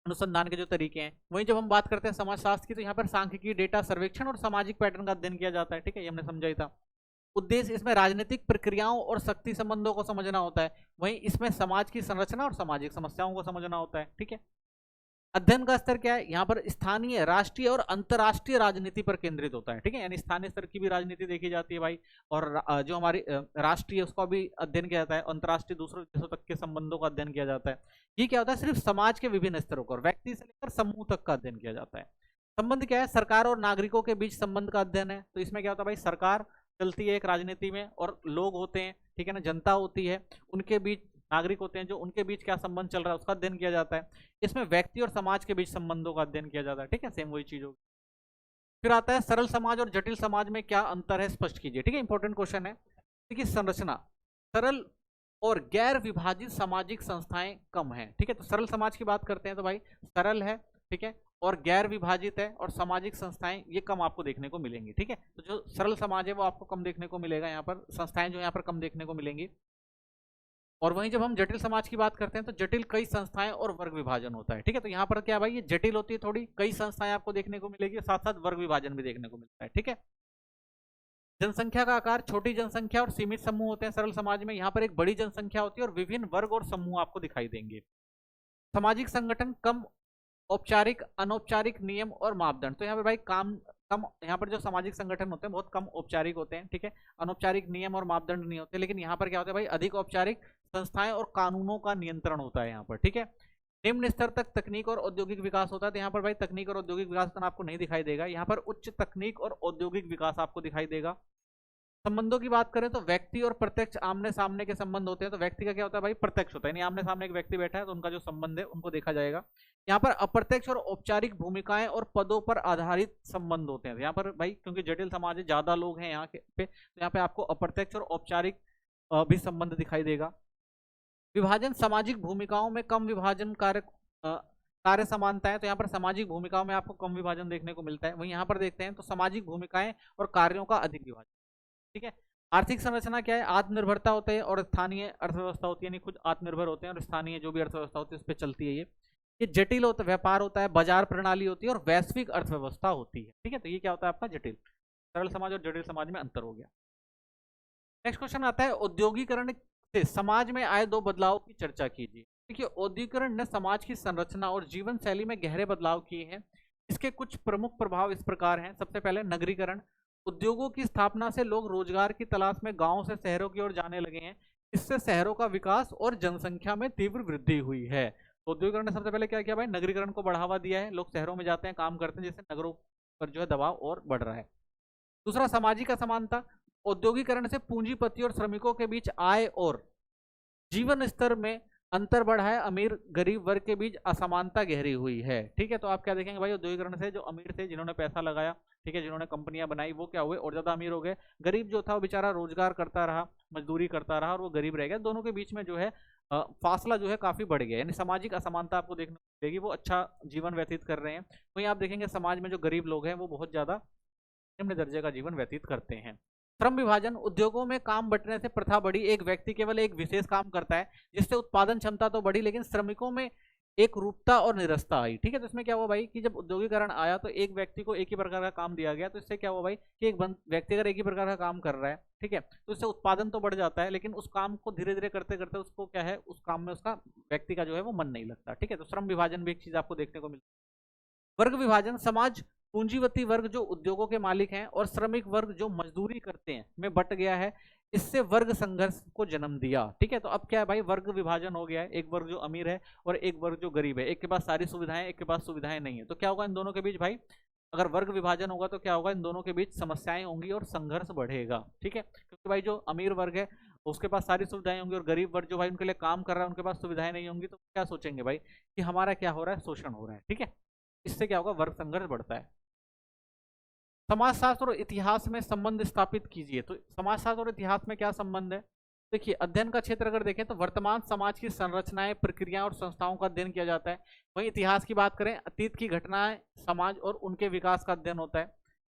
अनुसंधान के जो तरीके हैं। वहीं जब हम बात करते हैं समाजशास्त्र की, तो यहाँ पर सांख्यिकी, डेटा सर्वेक्षण और सामाजिक पैटर्न का अध्ययन किया जाता है, ठीक है, ये हमने समझा ही था। उद्देश्य इसमें राजनीतिक प्रक्रियाओं और शक्ति संबंधों को समझना होता है। वहीं इसमें समाज की संरचना और सामाजिक समस्याओं को समझना होता है, ठीक है। अध्ययन का स्तर क्या है? यहाँ पर स्थानीय, राष्ट्रीय और अंतर्राष्ट्रीय राजनीति पर केंद्रित होता है, ठीक है, यानी स्थानीय स्तर की भी राजनीति देखी जाती है भाई, और जो हमारी राष्ट्रीय उसका भी अध्ययन किया जाता है, अंतर्राष्ट्रीय दूसरे देशों तक के संबंधों का अध्ययन किया जाता है। ये क्या होता है? सिर्फ समाज के विभिन्न स्तरों पर, व्यक्ति से लेकर समूह तक का अध्ययन किया जाता है। संबंध क्या है? सरकार और नागरिकों के बीच संबंध का अध्ययन है। तो इसमें क्या होता है भाई? सरकार चलती है एक राजनीति में, और लोग होते हैं, ठीक है ना, जनता होती है, उनके बीच नागरिक होते हैं, जो उनके बीच क्या संबंध चल रहा है उसका अध्ययन किया जाता है। इसमें व्यक्ति और समाज के बीच संबंधों का अध्ययन किया जाता है, ठीक है, सेम वही चीज होगी। फिर आता है सरल समाज और जटिल समाज में क्या अंतर है, स्पष्ट कीजिए, ठीक है, इंपॉर्टेंट क्वेश्चन है। देखिए संरचना, सरल और गैर विभाजित सामाजिक संस्थाएं कम है, ठीक है। तो सरल समाज की बात करते हैं तो भाई सरल है, ठीक है, और गैर विभाजित है, और सामाजिक संस्थाएं ये कम आपको देखने को मिलेंगी, ठीक है। तो जो सरल समाज है वो आपको कम देखने को मिलेगा, यहाँ पर संस्थाएं जो यहाँ पर कम देखने को मिलेंगी। और वहीं जब हम जटिल समाज की बात करते हैं तो जटिल कई संस्थाएं और वर्ग विभाजन होता है, ठीक है। तो यहाँ पर क्या भाई, ये जटिल होती है थोड़ी, कई संस्थाएं आपको देखने को मिलेगी, साथ साथ वर्ग विभाजन भी देखने को मिलता है, ठीक है। जनसंख्या का आकार, छोटी जनसंख्या और सीमित समूह होते हैं सरल समाज में। यहाँ पर एक बड़ी जनसंख्या होती है और विभिन्न वर्ग और समूह आपको दिखाई देंगे। सामाजिक संगठन कम औपचारिक, अनौपचारिक नियम और मापदंड। तो यहाँ पर भाई कम यहाँ पर जो सामाजिक संगठन होते हैं बहुत कम औपचारिक होते हैं, ठीक है, अनौपचारिक नियम और मापदंड नहीं होते। लेकिन यहाँ पर क्या होता है भाई, अधिक औपचारिक संस्थाएं और कानूनों का नियंत्रण होता है यहाँ पर, ठीक है। निम्न स्तर तक तकनीक और औद्योगिक विकास होता है। तो यहाँ पर भाई तकनीक और औद्योगिक विकास तो आपको नहीं दिखाई देगा, यहाँ पर उच्च तकनीक और औद्योगिक विकास आपको दिखाई देगा। संबंधों की बात करें तो व्यक्ति और प्रत्यक्ष आमने सामने के संबंध होते हैं। तो व्यक्ति का क्या होता है भाई, प्रत्यक्ष होता है, यानी आमने सामने एक व्यक्ति बैठा है तो उनका जो संबंध है उनको देखा जाएगा। यहाँ पर अप्रत्यक्ष और औपचारिक भूमिकाएं और पदों पर आधारित संबंध होते हैं। यहाँ पर भाई क्योंकि जटिल समाज है, ज्यादा लोग हैं यहाँ पे, तो यहाँ पे आपको अप्रत्यक्ष और औपचारिक भी संबंध दिखाई देगा। विभाजन, सामाजिक भूमिकाओं में कम विभाजन कार्य समानताएं। तो यहाँ पर सामाजिक भूमिकाओं में आपको कम विभाजन देखने को मिलता है। वहीं यहाँ पर देखते हैं तो सामाजिक भूमिकाएं और कार्यों का अधिक विभाजन, ठीक है। आर्थिक संरचना क्या है? आत्मनिर्भरता होता है और स्थानीय अर्थव्यवस्था होती है, यानी खुद आत्मनिर्भर होते हैं और स्थानीय जो भी अर्थव्यवस्था होती है उस पर चलती है ये जटिल होता, व्यापार होता है, बाजार प्रणाली होती है और वैश्विक अर्थव्यवस्था होती है, ठीक है। तो ये क्या होता है आपका जटिल। सरल समाज और जटिल समाज में अंतर हो गया। नेक्स्ट क्वेश्चन आता है, औद्योगिकरण से समाज में आए दो बदलाव की चर्चा कीजिए। देखिए औद्योगिकरण ने समाज की संरचना और जीवन शैली में गहरे बदलाव किए हैं। इसके कुछ प्रमुख प्रभाव इस प्रकार हैं। सबसे पहले नगरीकरण, उद्योगों की स्थापना से लोग रोजगार की तलाश में गांवों से शहरों की ओर जाने लगे हैं। इससे शहरों का विकास और जनसंख्या में तीव्र वृद्धि हुई है। तो उद्योगीकरण ने सबसे पहले क्या किया भाई, नगरीकरण को बढ़ावा दिया है, लोग शहरों में जाते हैं, काम करते हैं, जिससे नगरों पर जो है दबाव और बढ़ रहा है। दूसरा सामाजिक असमानता, औद्योगिकरण से पूंजीपति और श्रमिकों के बीच आय और जीवन स्तर में अंतर बढ़ा है, अमीर गरीब वर्ग के बीच असमानता गहरी हुई है, ठीक है। तो आप क्या देखेंगे भाई, औद्योगिकरण से जो अमीर थे, जिन्होंने पैसा लगाया, ठीक है, जिन्होंने कंपनियां बनाई, वो क्या हुए और ज्यादा अमीर हो गए। गरीब जो था वो बेचारा रोजगार करता रहा, मजदूरी करता रहा और वो गरीब रह गया। दोनों के बीच में जो है फासला जो है काफी बढ़ गया, यानी सामाजिक असमानता आपको देखने को मिलेगी। वो अच्छा जीवन व्यतीत कर रहे हैं, वहीं आप देखेंगे समाज में जो गरीब लोग हैं वो बहुत ज्यादा निम्न दर्जे का जीवन व्यतीत करते हैं। श्रम विभाजन, उद्योगों में काम बंटने से प्रथा बढ़ी, एक व्यक्ति केवल एक विशेष काम करता है, जिससे उत्पादन क्षमता तो बढ़ी लेकिन श्रमिकों में एक रूपता और निरस्ता आई, ठीक है। तो इसमें क्या हुआ भाई कि जब औद्योगिकरण आया तो एक व्यक्ति को एक ही प्रकार का काम दिया गया, तो इससे क्या हुआ भाई कि एक व्यक्ति अगर एक ही प्रकार का काम कर रहा है, ठीक है, तो इससे उत्पादन तो बढ़ जाता है, लेकिन उस काम को धीरे धीरे करते करते उसको क्या है, उस काम में उसका व्यक्ति का जो है वो मन नहीं लगता, ठीक है। तो श्रम विभाजन भी एक चीज आपको देखने को मिलती है। वर्ग विभाजन, समाज पूंजीवती वर्ग जो उद्योगों के मालिक हैं और श्रमिक वर्ग जो मजदूरी करते हैं में बट गया है, इससे वर्ग संघर्ष को जन्म दिया, ठीक है। तो अब क्या है भाई, वर्ग विभाजन हो गया है, एक वर्ग जो अमीर है और एक वर्ग जो गरीब है, एक के पास सारी सुविधाएं, एक के पास सुविधाएं नहीं है। तो क्या होगा इन दोनों के बीच भाई, अगर वर्ग विभाजन होगा तो क्या होगा, इन दोनों के बीच समस्याएं होंगी और संघर्ष बढ़ेगा, ठीक है। क्योंकि भाई जो अमीर वर्ग है उसके पास सारी सुविधाएं होंगी, और गरीब वर्ग जो भाई उनके लिए काम कर रहा है उनके पास सुविधाएं नहीं होंगी, तो क्या सोचेंगे भाई कि हमारा क्या हो रहा है, शोषण हो रहा है। ठीक है, इससे क्या होगा, वर्ग संघर्ष बढ़ता है। समाजशास्त्र और इतिहास में संबंध स्थापित कीजिए। तो समाजशास्त्र और इतिहास में क्या संबंध है? देखिए, अध्ययन का क्षेत्र अगर देखें तो वर्तमान समाज की संरचनाएं, प्रक्रियाएं और संस्थाओं का अध्ययन किया जाता है। वहीं इतिहास की बात करें, अतीत की घटनाएं, समाज और उनके विकास का अध्ययन होता है।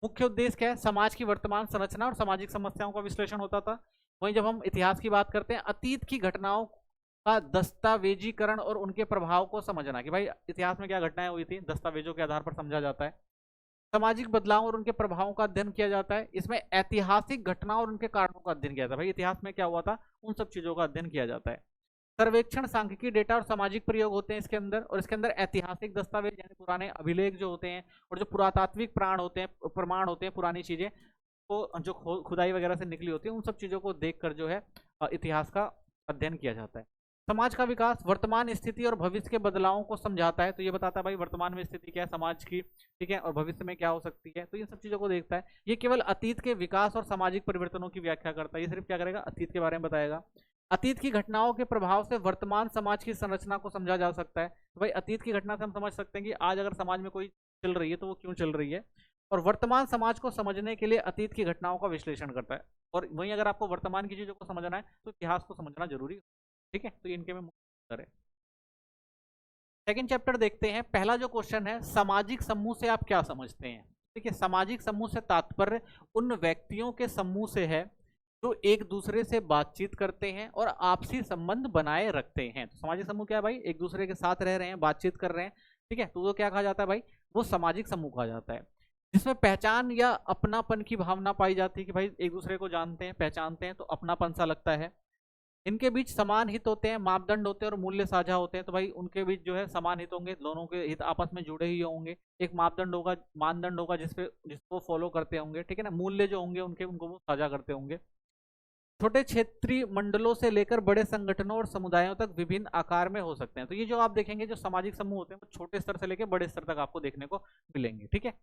मुख्य उद्देश्य क्या है? समाज की वर्तमान संरचना और सामाजिक समस्याओं का विश्लेषण होता था। वहीं जब हम इतिहास की बात करते हैं, अतीत की घटनाओं का दस्तावेजीकरण और उनके प्रभाव को समझना, कि भाई इतिहास में क्या घटनाएं हुई थी, दस्तावेजों के आधार पर समझा जाता है। सामाजिक बदलाव और उनके प्रभावों का अध्ययन किया जाता है। इसमें ऐतिहासिक घटना और उनके कारणों का अध्ययन किया जाता है। भाई इतिहास में क्या हुआ था, उन सब चीजों का अध्ययन किया जाता है। सर्वेक्षण, सांख्यिकी डेटा और सामाजिक प्रयोग होते हैं इसके अंदर, और इसके अंदर ऐतिहासिक दस्तावेज यानी पुराने अभिलेख जो होते हैं, और जो पुरातात्विक प्राण होते हैं, प्रमाण होते हैं, पुरानी चीजें को जो खुदाई वगैरह से निकली होती है, उन सब चीजों को देखकर जो है इतिहास का अध्ययन किया जाता है। समाज का विकास वर्तमान स्थिति और भविष्य के बदलावों को समझाता है। तो ये बताता है भाई वर्तमान में स्थिति क्या है समाज की, ठीक है, और भविष्य में क्या हो सकती है, तो इन सब चीजों को देखता है। ये केवल अतीत के विकास और सामाजिक परिवर्तनों की व्याख्या करता है। ये सिर्फ क्या करेगा, अतीत के बारे में बताएगा। अतीत की घटनाओं के प्रभाव से वर्तमान समाज की संरचना को समझा जा सकता है। तो भाई अतीत की घटना से हम समझ सकते हैं कि आज अगर समाज में कोई चल रही है तो वो क्यों चल रही है। और वर्तमान समाज को समझने के लिए अतीत की घटनाओं का विश्लेषण करता है। और वहीं अगर आपको वर्तमान की चीजों को समझना है तो इतिहास को समझना जरूरी है। ठीक है, तो इनके में मुख्य है। सेकंड चैप्टर देखते हैं। पहला जो क्वेश्चन है, सामाजिक समूह से आप क्या समझते हैं? देखिए, सामाजिक समूह से तात्पर्य उन व्यक्तियों के समूह से है जो एक दूसरे से बातचीत करते हैं और आपसी संबंध बनाए रखते हैं। तो सामाजिक समूह क्या है भाई, एक दूसरे के साथ रह रहे हैं, बातचीत कर रहे हैं। ठीक है, तो वो क्या कहा जाता है भाई, वो सामाजिक समूह कहा जाता है। जिसमें पहचान या अपनापन की भावना पाई जाती है, कि भाई एक दूसरे को जानते हैं, पहचानते हैं, तो अपनापन सा लगता है। इनके बीच समान हित होते हैं, मापदंड होते हैं और मूल्य साझा होते हैं। तो भाई उनके बीच जो है समान हित होंगे, दोनों के हित आपस में जुड़े ही होंगे। एक मापदंड होगा, मानदंड होगा जिसको फॉलो करते होंगे। ठीक है ना, मूल्य जो होंगे उनके उनको वो साझा करते होंगे। छोटे क्षेत्रीय मंडलों से लेकर बड़े संगठनों और समुदायों तक विभिन्न आकार में हो सकते हैं। तो ये जो आप देखेंगे, जो सामाजिक समूह होते हैं वो छोटे स्तर से लेकर बड़े स्तर तक आपको देखने को मिलेंगे। ठीक है,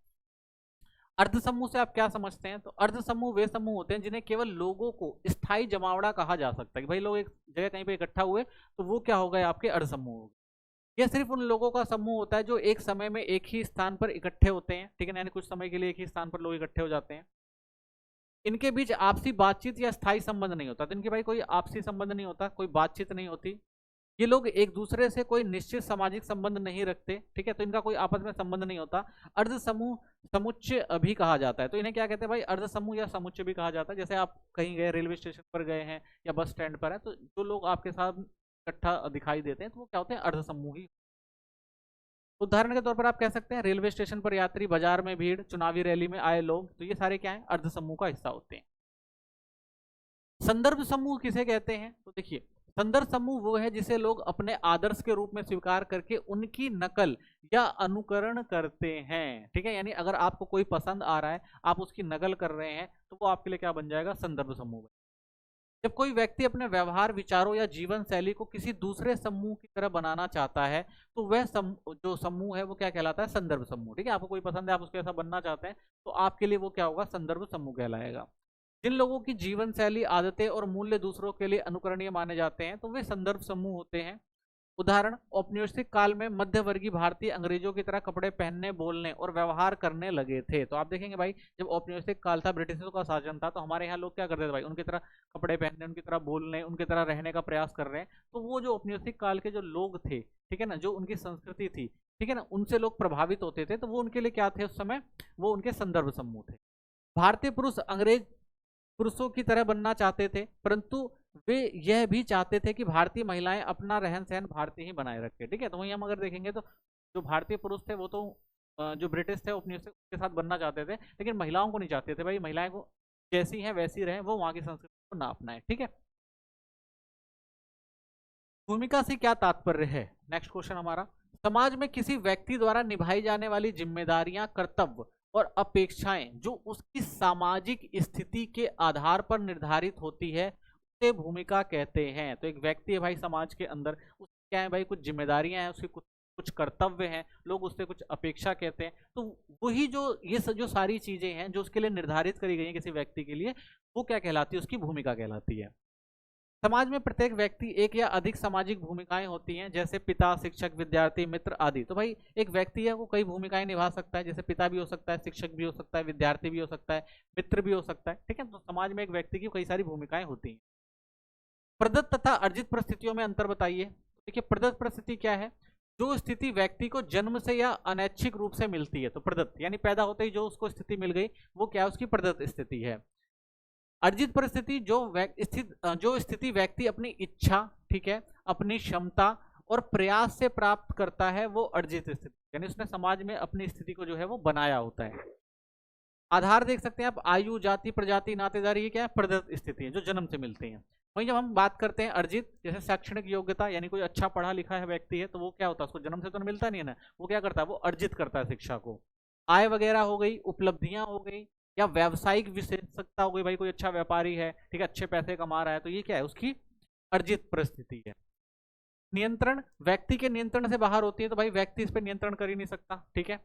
अर्ध समूह से आप क्या समझते हैं? तो अर्ध समूह वे समूह होते हैं जिन्हें केवल लोगों को स्थायी जमावड़ा कहा जा सकता है, कि भाई लोग एक जगह कहीं पे इकट्ठा हुए तो वो क्या हो गए, आपके अर्ध समूह हो गए। यह सिर्फ उन लोगों का समूह होता है जो एक समय में एक ही स्थान पर इकट्ठे होते हैं। ठीक है, यानी कुछ समय के लिए एक ही स्थान पर लोग इकट्ठे हो जाते हैं। इनके बीच आपसी बातचीत या स्थायी संबंध नहीं होता। तो इनके भाई कोई आपसी संबंध नहीं होता, कोई बातचीत नहीं होती। ये लोग एक दूसरे से कोई निश्चित सामाजिक संबंध नहीं रखते। ठीक है, तो इनका कोई आपस में संबंध नहीं होता। अर्ध समूह समुच्चय भी कहा जाता है। तो इन्हें क्या कहते हैं भाई, अर्ध समूह या समुच्चय भी कहा जाता है। जैसे आप कहीं गए, रेलवे स्टेशन पर गए हैं या बस स्टैंड पर है, तो जो लोग आपके साथ इकट्ठा दिखाई देते हैं तो वो क्या होते हैं, अर्ध समूह ही। उदाहरण के तौर पर आप कह सकते हैं रेलवे स्टेशन पर यात्री, बाजार में भीड़, चुनावी रैली में आए लोग, तो ये सारे क्या है, अर्ध समूह का हिस्सा होते हैं। संदर्भ समूह किसे कहते हैं? तो देखिए, संदर्भ समूह वो है जिसे लोग अपने आदर्श के रूप में स्वीकार करके उनकी नकल या अनुकरण करते हैं। ठीक है, यानी अगर आपको कोई पसंद आ रहा है, आप उसकी नकल कर रहे हैं, तो वो आपके लिए क्या बन जाएगा, संदर्भ समूह। जब कोई व्यक्ति अपने व्यवहार, विचारों या जीवन शैली को किसी दूसरे समूह की तरह बनाना चाहता है, तो वह जो समूह है वो क्या कहलाता है, संदर्भ समूह। ठीक है, आपको कोई पसंद है, आप उसके ऐसा बनना चाहते हैं, तो आपके लिए वो क्या होगा, संदर्भ समूह कहलाएगा। जिन लोगों की जीवन शैली, आदतें और मूल्य दूसरों के लिए अनुकरणीय माने जाते हैं, तो वे संदर्भ समूह होते हैं। उदाहरण, औपनिवेशिक काल में मध्यवर्गीय भारतीय अंग्रेजों की तरह कपड़े पहनने, बोलने और व्यवहार करने लगे थे। तो आप देखेंगे भाई, जब औपनिवेशिक काल था, ब्रिटिशों का शासन था, तो हमारे यहाँ लोग क्या करते थे भाई, उनकी तरह कपड़े पहनने, उनकी तरह बोलने, उनकी तरह रहने का प्रयास कर रहे हैं। तो वो जो औपनिवेशिक काल के जो लोग थे, ठीक है ना, जो उनकी संस्कृति थी, ठीक है ना, उनसे लोग प्रभावित होते थे, तो वो उनके लिए क्या थे उस समय, वो उनके संदर्भ समूह थे। भारतीय पुरुष अंग्रेज पुरुषों की तरह बनना चाहते थे, परंतु वे यह भी चाहते थे कि भारतीय महिलाएं अपना रहन सहन भारतीय ही बनाए रखें। ठीक है, तो वहीं हम अगर देखेंगे तो जो भारतीय पुरुष थे वो तो जो ब्रिटिश थे उपनिवेश के साथ बनना चाहते थे, लेकिन महिलाओं को नहीं चाहते थे भाई, महिलाएं को जैसी हैं वैसी रहें, वो वहां की संस्कृति को ना अपनाएं। ठीक है, भूमिका से क्या तात्पर्य है? नेक्स्ट क्वेश्चन हमारा, समाज में किसी व्यक्ति द्वारा निभाई जाने वाली जिम्मेदारियां, कर्तव्य और अपेक्षाएं जो उसकी सामाजिक स्थिति के आधार पर निर्धारित होती है, उसे भूमिका कहते हैं। तो एक व्यक्ति है भाई समाज के अंदर, उसकी क्या है भाई, कुछ जिम्मेदारियां हैं, उसके कुछ कुछ कर्तव्य हैं, लोग उससे कुछ अपेक्षा कहते हैं। तो वही जो जो सारी चीजें हैं जो उसके लिए निर्धारित करी गई हैं किसी व्यक्ति के लिए, वो क्या कहलाती है, उसकी भूमिका कहलाती है। समाज में प्रत्येक व्यक्ति एक या अधिक सामाजिक भूमिकाएं होती हैं, जैसे पिता, शिक्षक, विद्यार्थी, मित्र आदि। तो भाई एक व्यक्ति है वो कई भूमिकाएं निभा सकता है, जैसे पिता भी हो सकता है, शिक्षक भी हो सकता है, विद्यार्थी भी हो सकता है, मित्र भी हो सकता है। ठीक है, तो समाज में एक व्यक्ति की कई सारी भूमिकाएं होती हैं। प्रदत्त तथा अर्जित परिस्थितियों में अंतर बताइए। देखिए प्रदत्त परिस्थिति क्या है, जो स्थिति व्यक्ति को जन्म से या अनैच्छिक रूप से मिलती है। तो प्रदत्त यानी पैदा होते ही जो उसको स्थिति मिल गई, वो क्या है, उसकी प्रदत्त स्थिति है। अर्जित परिस्थिति जो स्थिति व्यक्ति अपनी इच्छा, ठीक है, अपनी क्षमता और प्रयास से प्राप्त करता है, वो अर्जित स्थिति, यानी उसने समाज में अपनी स्थिति को जो है वो बनाया होता है। आधार देख सकते हैं आप, आयु, जाति, प्रजाति, नातेदारी, ये क्या है, प्रदत्त स्थिति है जो जन्म से मिलती है। वहीं जब हम बात करते हैं अर्जित, जैसे शैक्षणिक योग्यता, यानी कोई अच्छा पढ़ा लिखा है व्यक्ति है, तो वो क्या होता है, उसको जन्म से तो मिलता नहीं है ना, वो क्या करता है, वो अर्जित करता है शिक्षा को। आय वगैरह हो गई, उपलब्धियां हो गई, या व्यावसायिक विशेषज्ञता हो गई, भाई कोई अच्छा व्यापारी है, ठीक है, अच्छे पैसे कमा रहा है, तो ये क्या है, उसकी अर्जित परिस्थिति है। नियंत्रण, व्यक्ति के नियंत्रण से बाहर होती है, तो भाई व्यक्ति इस पर नियंत्रण कर ही नहीं सकता। ठीक है,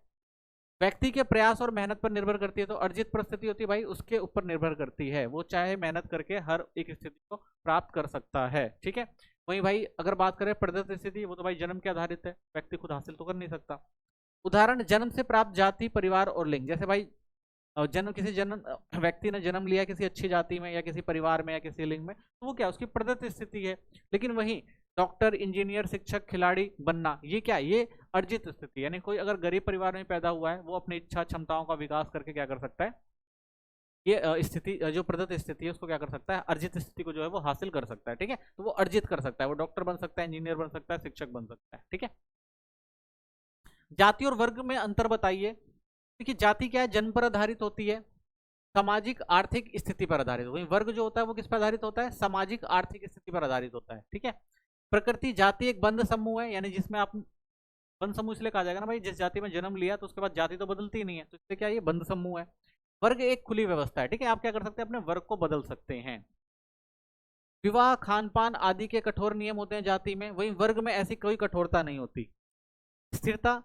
व्यक्ति के प्रयास और मेहनत पर निर्भर करती है। तो अर्जित परिस्थिति होती है भाई उसके ऊपर निर्भर करती है, वो चाहे मेहनत करके हर एक स्थिति को प्राप्त कर सकता है। ठीक है, वहीं भाई अगर बात करें प्रदत्त स्थिति, वो तो भाई जन्म के आधारित है, व्यक्ति खुद हासिल तो कर नहीं सकता। उदाहरण, जन्म से प्राप्त जाति, परिवार और लिंग। जैसे भाई व्यक्ति ने जन्म लिया किसी अच्छी जाति में या किसी परिवार में या किसी लिंग में, तो वो क्या, उसकी प्रदत्त स्थिति है। लेकिन वहीं डॉक्टर, इंजीनियर, शिक्षक, खिलाड़ी बनना, ये क्या, ये अर्जित स्थिति, यानी कोई अगर गरीब परिवार में पैदा हुआ है, वो अपनी इच्छा क्षमताओं का विकास करके क्या कर सकता है, ये स्थिति जो प्रदत्त स्थिति है उसको क्या कर सकता है, अर्जित स्थिति को जो है वो हासिल कर सकता है। ठीक है, तो वो अर्जित कर सकता है, वो डॉक्टर बन सकता है, इंजीनियर बन सकता है, शिक्षक बन सकता है। ठीक है, जाति और वर्ग में अंतर बताइए। देखिए जाति क्या है, जन्म पर आधारित होती है, सामाजिक आर्थिक स्थिति पर आधारित। वहीं वर्ग जो होता है वो किस पर आधारित होता है, सामाजिक आर्थिक स्थिति पर आधारित होता है। ठीक है, प्रकृति, जाति एक बंद समूह है, यानी जिसमें आप, बंद समूह इसलिए कहा जाएगा ना भाई, जिस जाति में जन्म लिया तो उसके बाद जाति तो बदलती ही नहीं है, तो इसलिए क्या, ये बंद समूह है। वर्ग एक खुली व्यवस्था है। ठीक है, आप क्या कर सकते हैं, अपने वर्ग को बदल सकते हैं। विवाह, खान पान आदि के कठोर नियम होते हैं जाति में, वहीं वर्ग में ऐसी कोई कठोरता नहीं होती। स्थिरता,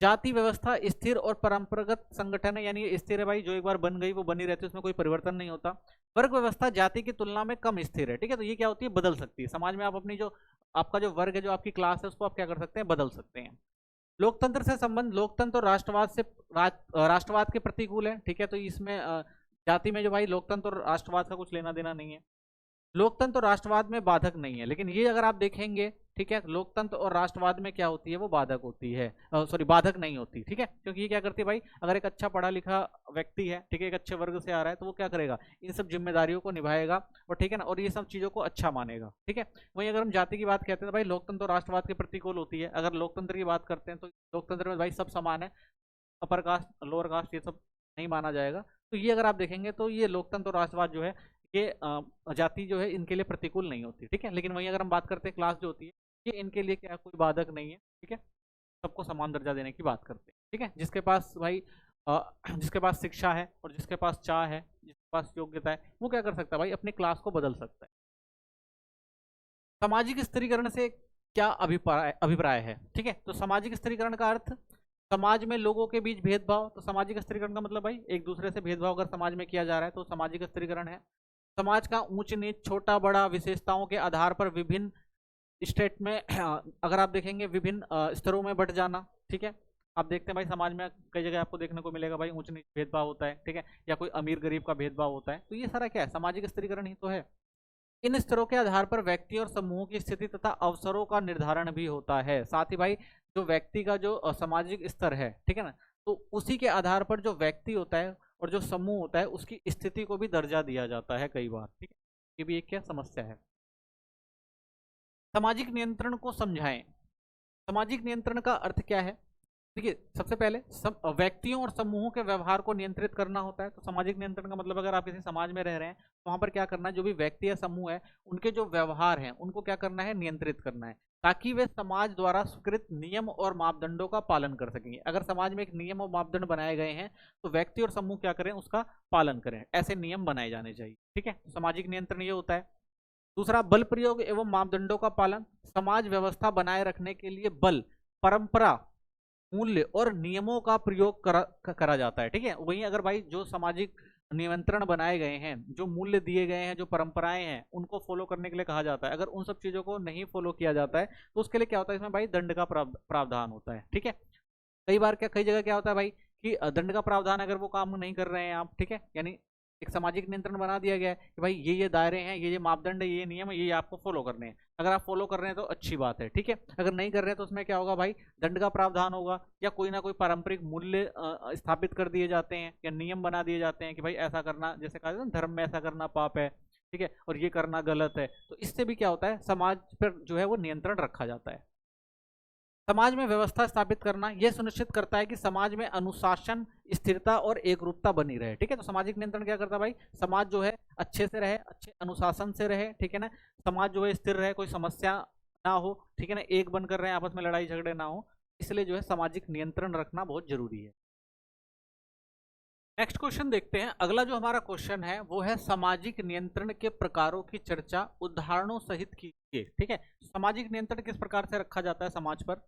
जाति व्यवस्था स्थिर और परंपरागत संगठन है, यानी स्थिर है भाई, जो एक बार बन गई वो बनी रहती है, उसमें कोई परिवर्तन नहीं होता। वर्ग व्यवस्था जाति की तुलना में कम स्थिर है। ठीक है, तो ये क्या होती है, बदल सकती है। समाज में आप अपनी जो आपका जो वर्ग है, जो आपकी क्लास है, उसको आप क्या कर सकते हैं, बदल सकते हैं। लोकतंत्र से संबंध, लोकतंत्र और राष्ट्रवाद से राष्ट्रवाद के प्रतिकूल है। ठीक है, तो इसमें जाति में जो भाई लोकतंत्र और राष्ट्रवाद का कुछ लेना देना नहीं है। लोकतंत्र और राष्ट्रवाद में बाधक नहीं है, लेकिन ये अगर आप देखेंगे, ठीक है, लोकतंत्र और राष्ट्रवाद में क्या होती है, वो बाधक होती है, सॉरी बाधक नहीं होती। ठीक है, क्योंकि ये क्या करती है भाई, अगर एक अच्छा पढ़ा लिखा व्यक्ति है, ठीक है, एक अच्छे वर्ग से आ रहा है, तो वो क्या करेगा, इन सब जिम्मेदारियों को निभाएगा, और ठीक है ना, और ये सब चीजों को अच्छा मानेगा। ठीक है, वहीं अगर हम जाति की बात कहते हैं तो भाई लोकतंत्र और राष्ट्रवाद के प्रतिकूल होती है। अगर लोकतंत्र की बात करते हैं तो लोकतंत्र में भाई सब समान है, अपर कास्ट, लोअर कास्ट, ये सब नहीं माना जाएगा। तो ये अगर आप देखेंगे तो ये लोकतंत्र और राष्ट्रवाद जो है, ये जाति जो है इनके लिए प्रतिकूल नहीं होती। ठीक है, लेकिन वहीं अगर हम बात करते हैं क्लास जो होती है, ये इनके लिए क्या कोई बाधक नहीं है। ठीक है, सबको समान दर्जा देने की बात करते हैं। ठीक है, जिसके पास भाई जिसके पास शिक्षा है और जिसके पास चाह है, जिसके पास योग्यता है, वो क्या कर सकता है भाई, अपनी क्लास को बदल सकता है। सामाजिक स्त्रीकरण से क्या अभिप्राय है। ठीक है, तो सामाजिक स्त्रीकरण का अर्थ, समाज में लोगों के बीच भेदभाव। तो सामाजिक स्त्रीकरण का मतलब भाई एक दूसरे से भेदभाव अगर समाज में किया जा रहा है तो सामाजिक स्त्रीकरण है। समाज का ऊंच नीच, छोटा बड़ा, विशेषताओं के आधार पर विभिन्न स्टेट में अगर आप देखेंगे विभिन्न स्तरों में बढ़ जाना। ठीक है, आप देखते हैं भाई समाज में कई जगह आपको देखने को मिलेगा भाई ऊंच नीच भेदभाव होता है। ठीक है, या कोई अमीर गरीब का भेदभाव होता है, तो ये सारा क्या है, सामाजिक स्त्रीकरण ही तो है। इन स्तरों के आधार पर व्यक्ति और समूह की स्थिति तथा अवसरों का निर्धारण भी होता है। साथ ही भाई जो व्यक्ति का जो सामाजिक स्तर है, ठीक है ना, तो उसी के आधार पर जो व्यक्ति होता है और जो समूह होता है उसकी स्थिति को भी दर्जा दिया जाता है कई बार। ठीक है, ये भी एक क्या समस्या है। सामाजिक नियंत्रण को समझाएं। सामाजिक नियंत्रण का अर्थ क्या है, देखिए सबसे पहले व्यक्तियों और समूहों के व्यवहार को नियंत्रित करना होता है। तो सामाजिक नियंत्रण का मतलब अगर आप किसी समाज में रह रहे हैं तो वहां पर क्या करना है, जो भी व्यक्ति या समूह है उनके जो व्यवहार हैं उनको क्या करना है, नियंत्रित करना है, ताकि वे समाज द्वारा स्वीकृत नियम और मापदंडों का पालन कर सकेंगे। अगर समाज में एक नियम और मापदंड बनाए गए हैं तो व्यक्ति और समूह क्या करें, उसका पालन करें, ऐसे नियम बनाए जाने चाहिए। ठीक है, सामाजिक नियंत्रण ये होता है। दूसरा, बल प्रयोग एवं मापदंडों का पालन। समाज व्यवस्था बनाए रखने के लिए बल, परंपरा, मूल्य और नियमों का प्रयोग करा जाता है। ठीक है, वहीं अगर भाई जो सामाजिक नियंत्रण बनाए गए हैं, जो मूल्य दिए गए हैं, जो परंपराएं हैं, उनको फॉलो करने के लिए कहा जाता है। अगर उन सब चीजों को नहीं फॉलो किया जाता है तो उसके लिए क्या होता है, इसमें भाई दंड का प्रावधान होता है। ठीक है, कई बार क्या, कई जगह क्या होता है भाई कि दंड का प्रावधान अगर वो काम नहीं कर रहे हैं आप, ठीक है, यानी एक सामाजिक नियंत्रण बना दिया गया है कि भाई ये दायरे हैं, ये मापदंड है, ये नियम है, ये आपको फॉलो करने हैं। अगर आप फॉलो कर रहे हैं तो अच्छी बात है, ठीक है। अगर नहीं कर रहे हैं तो उसमें क्या होगा भाई, दंड का प्रावधान होगा, या कोई ना कोई पारंपरिक मूल्य स्थापित कर दिए जाते हैं, या नियम बना दिए जाते हैं कि भाई ऐसा करना, जैसे कहा जाता है धर्म में ऐसा करना पाप है, ठीक है, और ये करना गलत है। तो इससे भी क्या होता है, समाज पर जो है वो नियंत्रण रखा जाता है। समाज में व्यवस्था स्थापित करना यह सुनिश्चित करता है कि समाज में अनुशासन, स्थिरता और एकरूपता बनी रहे। ठीक है, तो सामाजिक नियंत्रण क्या करता है भाई, समाज जो है अच्छे से रहे, अच्छे अनुशासन से रहे, ठीक है ना, समाज जो है स्थिर रहे, कोई समस्या ना हो, ठीक है ना, एक बनकर रहे, आपस में लड़ाई झगड़े ना हो, इसलिए जो है सामाजिक नियंत्रण रखना बहुत जरूरी है। नेक्स्ट क्वेश्चन देखते हैं। अगला जो हमारा क्वेश्चन है वो है सामाजिक नियंत्रण के प्रकारों की चर्चा उदाहरणों सहित कीजिए। ठीक है, सामाजिक नियंत्रण किस प्रकार से रखा जाता है समाज पर।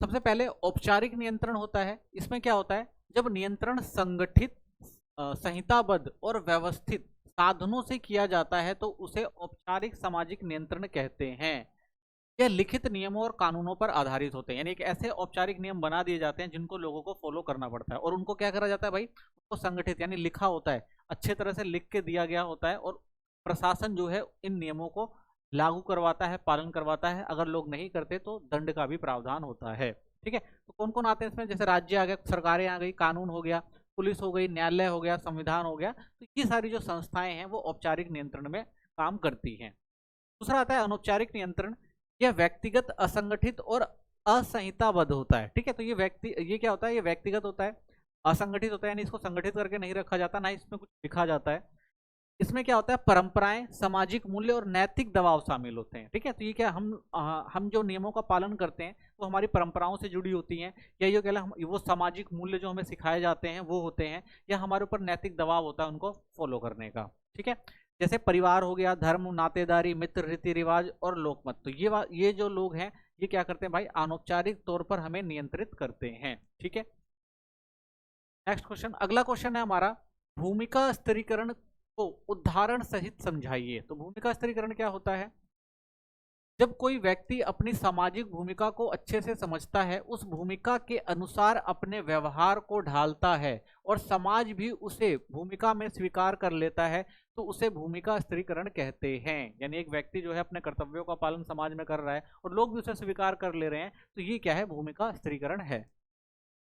सबसे पहले औपचारिक नियंत्रण होता है। इसमें क्या होता है, जब नियंत्रण संगठित, संहिताबद्ध और व्यवस्थित साधनों से किया जाता है तो उसे औपचारिक सामाजिक नियंत्रण कहते हैं। यह लिखित नियमों और कानूनों पर आधारित होते हैं, यानी एक ऐसे औपचारिक नियम बना दिए जाते हैं जिनको लोगों को फॉलो करना पड़ता है, और उनको क्या करा जाता है भाई, उनको संगठित यानी लिखा होता है, अच्छे तरह से लिख के दिया गया होता है, और प्रशासन जो है इन नियमों को लागू करवाता है, पालन करवाता है। अगर लोग नहीं करते तो दंड का भी प्रावधान होता है। ठीक है, तो कौन कौन आते हैं इसमें, जैसे राज्य आ गया, सरकारें आ गई, कानून हो गया, पुलिस हो गई, न्यायालय हो गया, संविधान हो गया। तो ये सारी जो संस्थाएं हैं वो औपचारिक नियंत्रण में काम करती हैं। दूसरा आता है अनौपचारिक नियंत्रण। यह व्यक्तिगत, असंगठित और असंहिताबद्ध होता है। ठीक है, तो ये क्या होता है, ये व्यक्तिगत होता है, असंगठित होता है, यानी इसको संगठित करके नहीं रखा जाता, ना इसमें कुछ लिखा जाता है। इसमें क्या होता है, परंपराएं, सामाजिक मूल्य और नैतिक दबाव शामिल होते हैं। ठीक है, तो ये क्या, हम जो नियमों का पालन करते हैं वो हमारी परंपराओं से जुड़ी होती हैं, या ये क्या, वो सामाजिक मूल्य जो हमें सिखाए जाते हैं वो होते हैं, या हमारे ऊपर नैतिक दबाव होता है उनको फॉलो करने का। ठीक है, जैसे परिवार हो गया, धर्म, नातेदारी, मित्र, रीति रिवाज और लोकमत। तो ये जो लोग हैं ये क्या करते हैं भाई, अनौपचारिक तौर पर हमें नियंत्रित करते हैं। ठीक है, नेक्स्ट क्वेश्चन, अगला क्वेश्चन है हमारा, भूमिका स्थिरीकरण को उदाहरण सहित समझाइए। तो भूमिका स्थिरीकरण क्या होता है, जब कोई व्यक्ति अपनी सामाजिक भूमिका को अच्छे से समझता है, उस भूमिका के अनुसार अपने व्यवहार को ढालता है और समाज भी उसे भूमिका में स्वीकार कर लेता है, तो उसे भूमिका स्थिरीकरण कहते हैं। यानी एक व्यक्ति जो है अपने कर्तव्यों का पालन समाज में कर रहा है और लोग भी उसे स्वीकार कर ले रहे हैं, तो ये क्या है, भूमिका स्थिरीकरण है।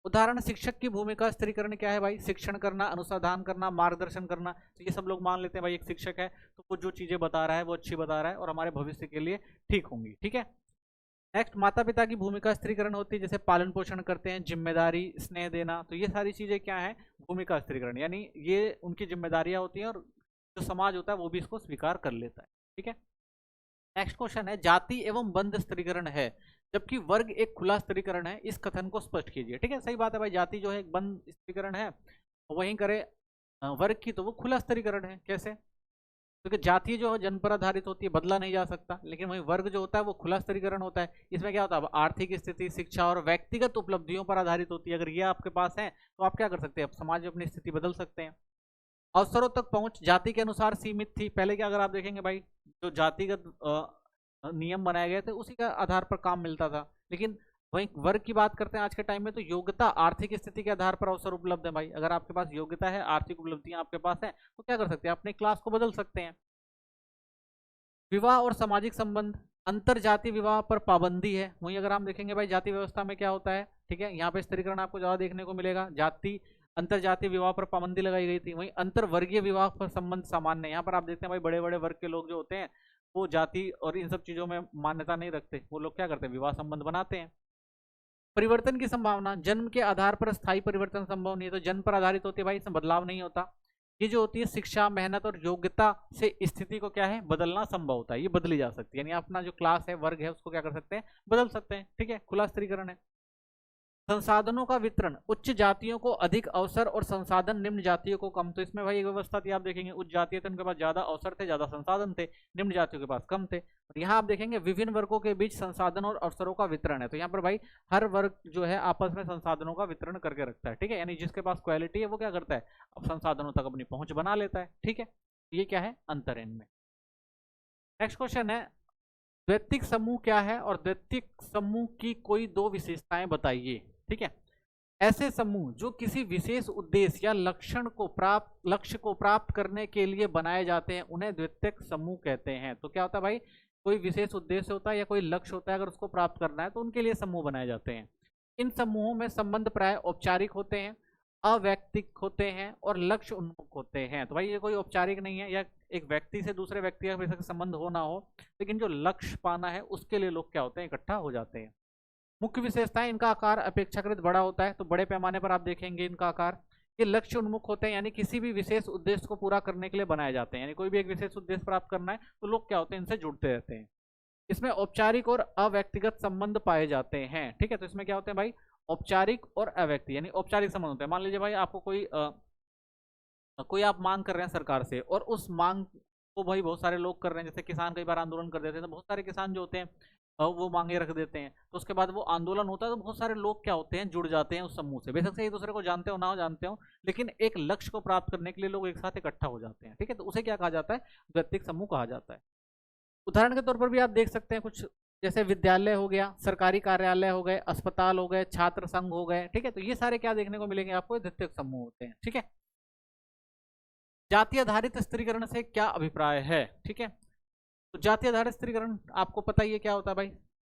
उदाहरण, शिक्षक की भूमिका स्थिरीकरण क्या है भाई, शिक्षण करना, अनुसंधान करना, मार्गदर्शन करना। तो ये सब लोग मान लेते हैं भाई एक शिक्षक है तो वो जो चीजें बता रहा है वो अच्छी बता रहा है और हमारे भविष्य के लिए ठीक होंगी। ठीक है, नेक्स्ट, माता पिता की भूमिका स्थिरीकरण होती है, जैसे पालन पोषण करते हैं, जिम्मेदारी, स्नेह देना। तो ये सारी चीजें क्या है, भूमिका स्थिरीकरण, यानी ये उनकी जिम्मेदारियां होती हैं और जो समाज होता है वो भी इसको स्वीकार कर लेता है। ठीक है, नेक्स्ट क्वेश्चन है, जाति एवं बंध स्थिरीकरण है जबकि वर्ग एक खुला स्थिरीकरण है, इस कथन को स्पष्ट कीजिए। ठीक है, सही बात है भाई, जाति जो है एक बंद स्थिरीकरण है, वहीं करे वर्ग की तो वो खुला स्थिरीकरण है। कैसे, क्योंकि जाति जो है जन्म पर आधारित होती है, बदला नहीं जा सकता, लेकिन वहीं वर्ग जो होता है वो खुला स्थिरीकरण होता है। इसमें क्या होता है, आर्थिक स्थिति, शिक्षा और व्यक्तिगत उपलब्धियों पर आधारित होती है। अगर ये आपके पास है तो आप क्या कर सकते हैं, समाज में अपनी स्थिति बदल सकते हैं। अवसरों तक पहुंच जाति के अनुसार सीमित थी। पहले क्या, अगर आप देखेंगे भाई, जो जातिगत नियम बनाए गए थे उसी का आधार पर काम मिलता था, लेकिन वहीं वर्ग की बात करते हैं आज के टाइम में तो योग्यता, आर्थिक स्थिति के आधार पर अवसर उपलब्ध है भाई। अगर आपके पास योग्यता है, आर्थिक उपलब्धियां आपके पास है, तो क्या कर सकते हैं, अपने क्लास को बदल सकते हैं। विवाह और सामाजिक संबंध, अंतर जाति विवाह पर पाबंदी है। वहीं अगर हम देखेंगे भाई जाति व्यवस्था में क्या होता है, ठीक है, यहाँ पे स्थिरीकरण आपको ज्यादा देखने को मिलेगा, जाति अंतर जातीय विवाह पर पाबंदी लगाई गई थी। वहीं अंतर वर्गीय विवाह पर संबंध सामान्य, यहाँ पर आप देखते हैं भाई बड़े बड़े वर्ग के लोग जो होते हैं वो जाति और इन सब चीजों में मान्यता नहीं रखते, वो लोग क्या करते हैं, विवाह संबंध बनाते हैं। परिवर्तन की संभावना, जन्म के आधार पर स्थायी परिवर्तन संभव नहीं है, तो जन्म पर आधारित होती है भाई, इसमें बदलाव नहीं होता। ये जो होती है शिक्षा, मेहनत और योग्यता से स्थिति को क्या है, बदलना संभव होता है, ये बदली जा सकती है, यानी अपना जो क्लास है, वर्ग है, उसको क्या कर सकते हैं, बदल सकते हैं। ठीक है, खुला स्थिरीकरण है। संसाधनों का वितरण, उच्च जातियों को अधिक अवसर और संसाधन, निम्न जातियों को कम। तो इसमें भाई एक व्यवस्था थी, आप देखेंगे उच्च जातीय थे उनके पास ज्यादा अवसर थे, ज्यादा संसाधन थे, निम्न जातियों के पास कम थे। और यहाँ आप देखेंगे विभिन्न वर्गों के बीच संसाधन और अवसरों का वितरण है। तो यहाँ पर भाई हर वर्ग जो है आपस में संसाधनों का वितरण करके रखता है, ठीक है, यानी जिसके पास क्वालिटी है वो क्या करता है, अब संसाधनों तक अपनी पहुंच बना लेता है, ठीक है। ये क्या है, अंतर है इनमें। नेक्स्ट क्वेश्चन है, द्वैतिक समूह क्या है और द्वैतिक समूह की कोई दो विशेषताएं बताइए, ठीक है। ऐसे समूह जो किसी विशेष उद्देश्य या लक्ष्य को प्राप्त करने के लिए बनाए जाते हैं उन्हें द्वैतिक समूह कहते हैं। तो क्या होता है भाई, कोई विशेष उद्देश्य होता है या कोई लक्ष्य होता है, अगर उसको प्राप्त करना है तो उनके लिए समूह बनाए जाते हैं। इन समूहों में संबंध प्राय औपचारिक होते हैं, अवैयक्तिक होते हैं और लक्ष्य उन्मुख होते हैं। तो भाई ये कोई औपचारिक नहीं है, या एक व्यक्ति से दूसरे व्यक्ति का बेशक संबंध हो ना हो, लेकिन जो लक्ष्य पाना है उसके लिए लोग क्या होते हैं, इकट्ठा हो जाते हैं। मुख्य विशेषताएं, इनका आकार अपेक्षाकृत बड़ा होता है, तो बड़े पैमाने पर आप देखेंगे इनका आकार। ये लक्ष्य उन्मुख होते हैं, यानी किसी भी विशेष उद्देश्य को पूरा करने के लिए बनाए जाते हैं, यानी कोई भी एक विशेष उद्देश्य प्राप्त करना है तो लोग क्या होते हैं, इनसे जुड़ते रहते हैं। इसमें औपचारिक और अव्यक्तिगत संबंध पाए जाते हैं, ठीक है। तो इसमें क्या होते हैं भाई, औपचारिक और अव्यक्ति, यानी औपचारिक संबंध होते हैं। मान लीजिए भाई आपको कोई आप मांग कर रहे हैं सरकार से, और उस मांग को भाई बहुत सारे लोग कर रहे हैं, जैसे किसान कई बार आंदोलन कर देते हैं, तो बहुत सारे किसान जो होते हैं वो मांगे रख देते हैं, तो उसके बाद वो आंदोलन होता है तो बहुत सारे लोग क्या होते हैं, जुड़ जाते हैं उस समूह से। बेशक से एक दूसरे को जानते हो ना हो जानते हो, लेकिन एक लक्ष्य को प्राप्त करने के लिए लोग एक साथ इकट्ठा हो जाते हैं, ठीक है। तो उसे क्या कहा जाता है, द्वैतिक समूह कहा जाता है। उदाहरण के तौर पर भी आप देख सकते हैं कुछ, जैसे विद्यालय हो गया, सरकारी कार्यालय हो गए, अस्पताल हो गए, छात्र संघ हो गए, ठीक है। तो ये सारे क्या देखने को मिलेंगे आपको, द्वैतिक समूह होते हैं, ठीक है। जाति आधारित स्त्रीकरण से क्या अभिप्राय है, ठीक है। तो जाति आधारित स्त्रीकरण आपको पता ही है क्या होता है भाई,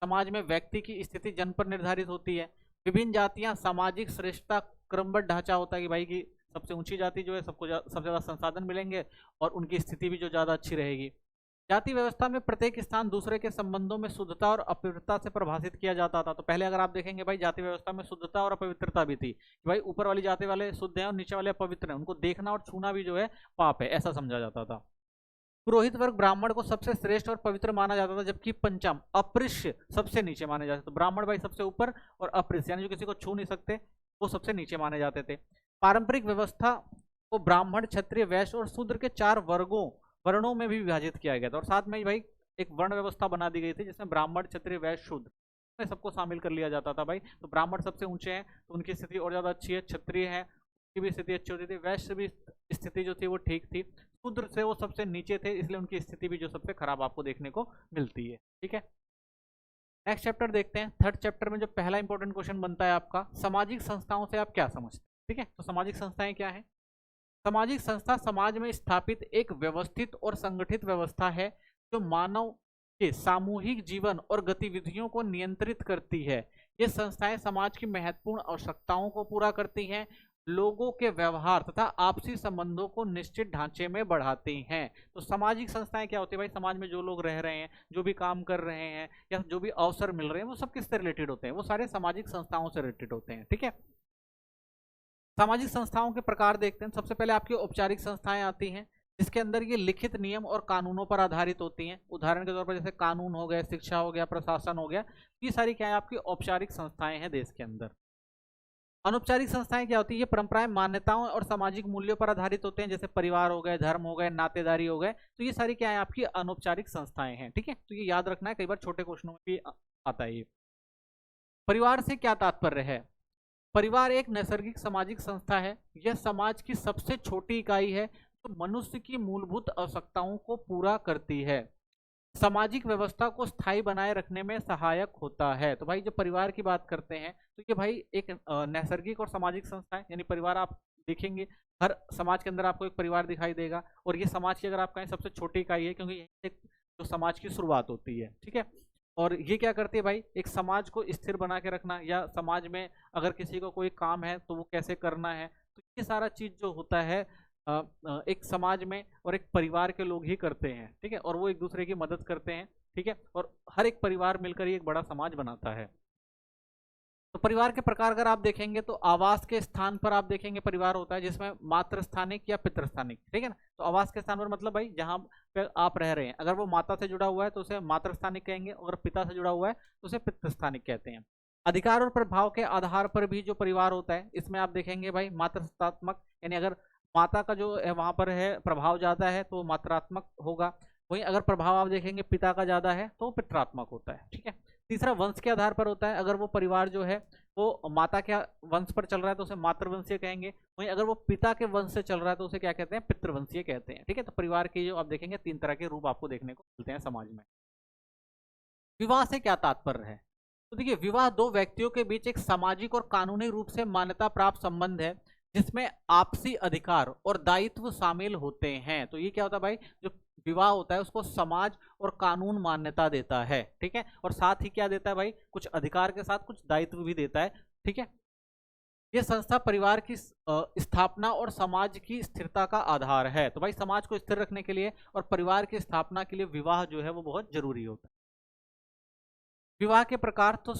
समाज में व्यक्ति की स्थिति जन्म पर निर्धारित होती है। विभिन्न जातियां सामाजिक श्रेष्ठता क्रमबद्ध ढांचा होता है कि भाई की सबसे ऊंची जाति जो है सबको सबसे ज्यादा संसाधन मिलेंगे और उनकी स्थिति भी जो ज्यादा अच्छी रहेगी। जाति व्यवस्था में प्रत्येक स्थान दूसरे के संबंधों में शुद्धता और अपवित्रता से प्रभाषित किया जाता था। तो पहले अगर आप देखेंगे भाई जाति व्यवस्था में शुद्धता और अपवित्रता भी थी, कि भाई ऊपर वाली जाति वाले शुद्ध हैं और नीचे वाले अपवित्र हैं, उनको देखना और छूना भी जो है पाप है, ऐसा समझा जाता था। पुरोहित वर्ग ब्राह्मण को सबसे श्रेष्ठ और पवित्र माना जाता था, जबकि पंचम अपृश्य सबसे नीचे माने जाते थे। तो ब्राह्मण भाई सबसे ऊपर और अपृश्य यानी जो किसी को छू नहीं सकते वो सबसे नीचे माने जाते थे। पारंपरिक व्यवस्था को ब्राह्मण, क्षत्रिय, वैश्य और शूद्र के 4 वर्णों में भी विभाजित किया गया था, और साथ में भाई एक वर्ण व्यवस्था बना दी गई थी जिसमें ब्राह्मण, क्षत्रिय, वैश्य, शूद्र में सबको शामिल कर लिया जाता था भाई। तो ब्राह्मण सबसे ऊंचे हैं तो उनकी स्थिति और ज्यादा अच्छी है, क्षत्रिय है उनकी भी स्थिति अच्छी होती थी, वैश्य भी स्थिति जो थी वो ठीक थी, शूद्र से वो सबसे नीचे थे इसलिए उनकी स्थिति भी जो सबसे खराब आपको देखने को मिलती है, ठीक है। नेक्स्ट चैप्टर देखते हैं। थर्ड चैप्टर में जो पहला इंपॉर्टेंट क्वेश्चन बनता है आपका, सामाजिक संस्थाओं से आप क्या समझते हैं, ठीक है। तो सामाजिक संस्थाएं क्या है, सामाजिक संस्था समाज में स्थापित एक व्यवस्थित और संगठित व्यवस्था है जो मानव के सामूहिक जीवन और गतिविधियों को नियंत्रित करती है। ये संस्थाएं समाज की महत्वपूर्ण आवश्यकताओं को पूरा करती हैं, लोगों के व्यवहार तथा आपसी संबंधों को निश्चित ढांचे में बढ़ाती हैं। तो सामाजिक संस्थाएं क्या होती है भाई, समाज में जो लोग रह रहे हैं, जो भी काम कर रहे हैं या जो भी अवसर मिल रहे हैं वो सब किससे रिलेटेड होते हैं, वो सारे सामाजिक संस्थाओं से रिलेटेड होते हैं, ठीक है। सामाजिक संस्थाओं के प्रकार देखते हैं। सबसे पहले आपकी औपचारिक संस्थाएं आती हैं जिसके अंदर ये लिखित नियम और कानूनों पर आधारित होती हैं। उदाहरण के तौर पर जैसे कानून हो गए, शिक्षा हो गया, प्रशासन हो गया, ये सारी क्या है आपकी औपचारिक संस्थाएं हैं देश के अंदर। अनौपचारिक संस्थाएं क्या होती है, ये परंपराएं, मान्यताओं और सामाजिक मूल्यों पर आधारित होते हैं, जैसे परिवार हो गए, धर्म हो गए, नातेदारी हो गए। तो ये सारी क्या है आपकी अनौपचारिक संस्थाएं हैं, ठीक है। तो ये याद रखना है, कई बार छोटे क्वेश्चनों में भी आता है ये। परिवार से क्या तात्पर्य है, परिवार एक नैसर्गिक सामाजिक संस्था है, यह समाज की सबसे छोटी इकाई है जो मनुष्य की मूलभूत आवश्यकताओं को पूरा करती है, सामाजिक व्यवस्था को स्थायी बनाए रखने में सहायक होता है। तो भाई जब परिवार की बात करते हैं तो ये भाई एक नैसर्गिक और सामाजिक संस्था है, यानी परिवार आप देखेंगे हर समाज के अंदर आपको एक परिवार दिखाई देगा, और ये समाज की अगर आप कहें सबसे छोटी इकाई है क्योंकि यही एक जो समाज की शुरुआत होती है, ठीक है। और ये क्या करती है भाई, एक समाज को स्थिर बना के रखना, या समाज में अगर किसी को कोई काम है तो वो कैसे करना है, तो ये सारा चीज जो होता है एक समाज में और एक परिवार के लोग ही करते हैं, ठीक है। और वो एक दूसरे की मदद करते हैं, ठीक है, और हर एक परिवार मिलकर ही एक बड़ा समाज बनाता है। तो परिवार के प्रकार अगर आप देखेंगे तो आवास के स्थान पर आप देखेंगे परिवार होता है जिसमें मातृस्थानिक या पितृस्थानिक, ठीक है ना। तो आवास के स्थान पर मतलब भाई जहां पे आप रह रहे हैं, अगर वो माता से जुड़ा हुआ है तो उसे मातृस्थानिक कहेंगे, अगर पिता से जुड़ा हुआ है तो उसे पितृस्थानिक कहते हैं। अधिकार और प्रभाव के आधार पर भी जो परिवार होता है, इसमें आप देखेंगे भाई मातृसत्तात्मक, यानी अगर माता का जो है वहां पर है प्रभाव ज्यादा है तो मात्रात्मक होगा। वहीं अगर प्रभाव आप देखेंगे पिता का ज्यादा है तो पितरात्मक होता है। ठीक है। तीसरा वंश के आधार पर होता है, अगर वो परिवार जो है वो माता के वंश पर चल रहा है तो उसे मातृवंशीय कहेंगे। वहीं अगर वो पिता के वंश से चल रहा है तो उसे क्या कहते हैं, पितृवंशीय कहते हैं। ठीक है। तो परिवार के जो आप देखेंगे 3 तरह के रूप आपको देखने को मिलते हैं समाज में। विवाह से क्या तात्पर्य है? तो देखिए, विवाह दो व्यक्तियों के बीच एक सामाजिक और कानूनी रूप से मान्यता प्राप्त संबंध है जिसमें आपसी अधिकार और दायित्व शामिल होते हैं। तो ये क्या होता है भाई, जो विवाह होता है उसको समाज और कानून मान्यता देता है। ठीक है। और साथ ही क्या देता है भाई, कुछ अधिकार के साथ कुछ दायित्व भी देता है। ठीक है। ये संस्था परिवार की स्थापना और समाज की स्थिरता का आधार है। तो भाई समाज को स्थिर रखने के लिए और परिवार की स्थापना के लिए विवाह जो है वो बहुत जरूरी होता है। विवाह के प्रकार तो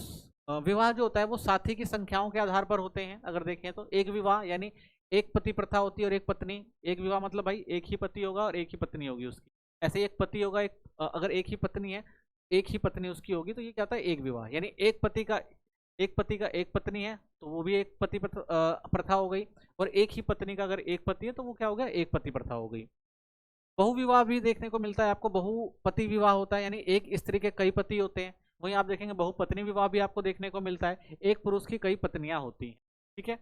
विवाह जो होता है वो साथी की संख्याओं के आधार पर होते हैं। अगर देखें तो एक विवाह यानी एक पति प्रथा होती है और एक पत्नी। एक विवाह मतलब भाई एक ही पति होगा और एक ही पत्नी होगी उसकी। ऐसे एक पति होगा, एक अगर एक ही पत्नी है, एक ही पत्नी उसकी होगी, तो ये क्या होता है, एक विवाह। यानी एक पति का एक पत्नी है तो वो भी एक पति प्रथा हो गई। और एक ही पत्नी का अगर एक पति है तो वो क्या हो गया, एक पति प्रथा हो गई। बहुविवाह भी देखने को मिलता है आपको, बहुपति विवाह होता है, यानी एक स्त्री के कई पति होते हैं। वहीं आप देखेंगे बहुपत्नी विवाह भी आपको देखने को मिलता है, एक पुरुष की कई पत्नियां होती हैं। ठीक है।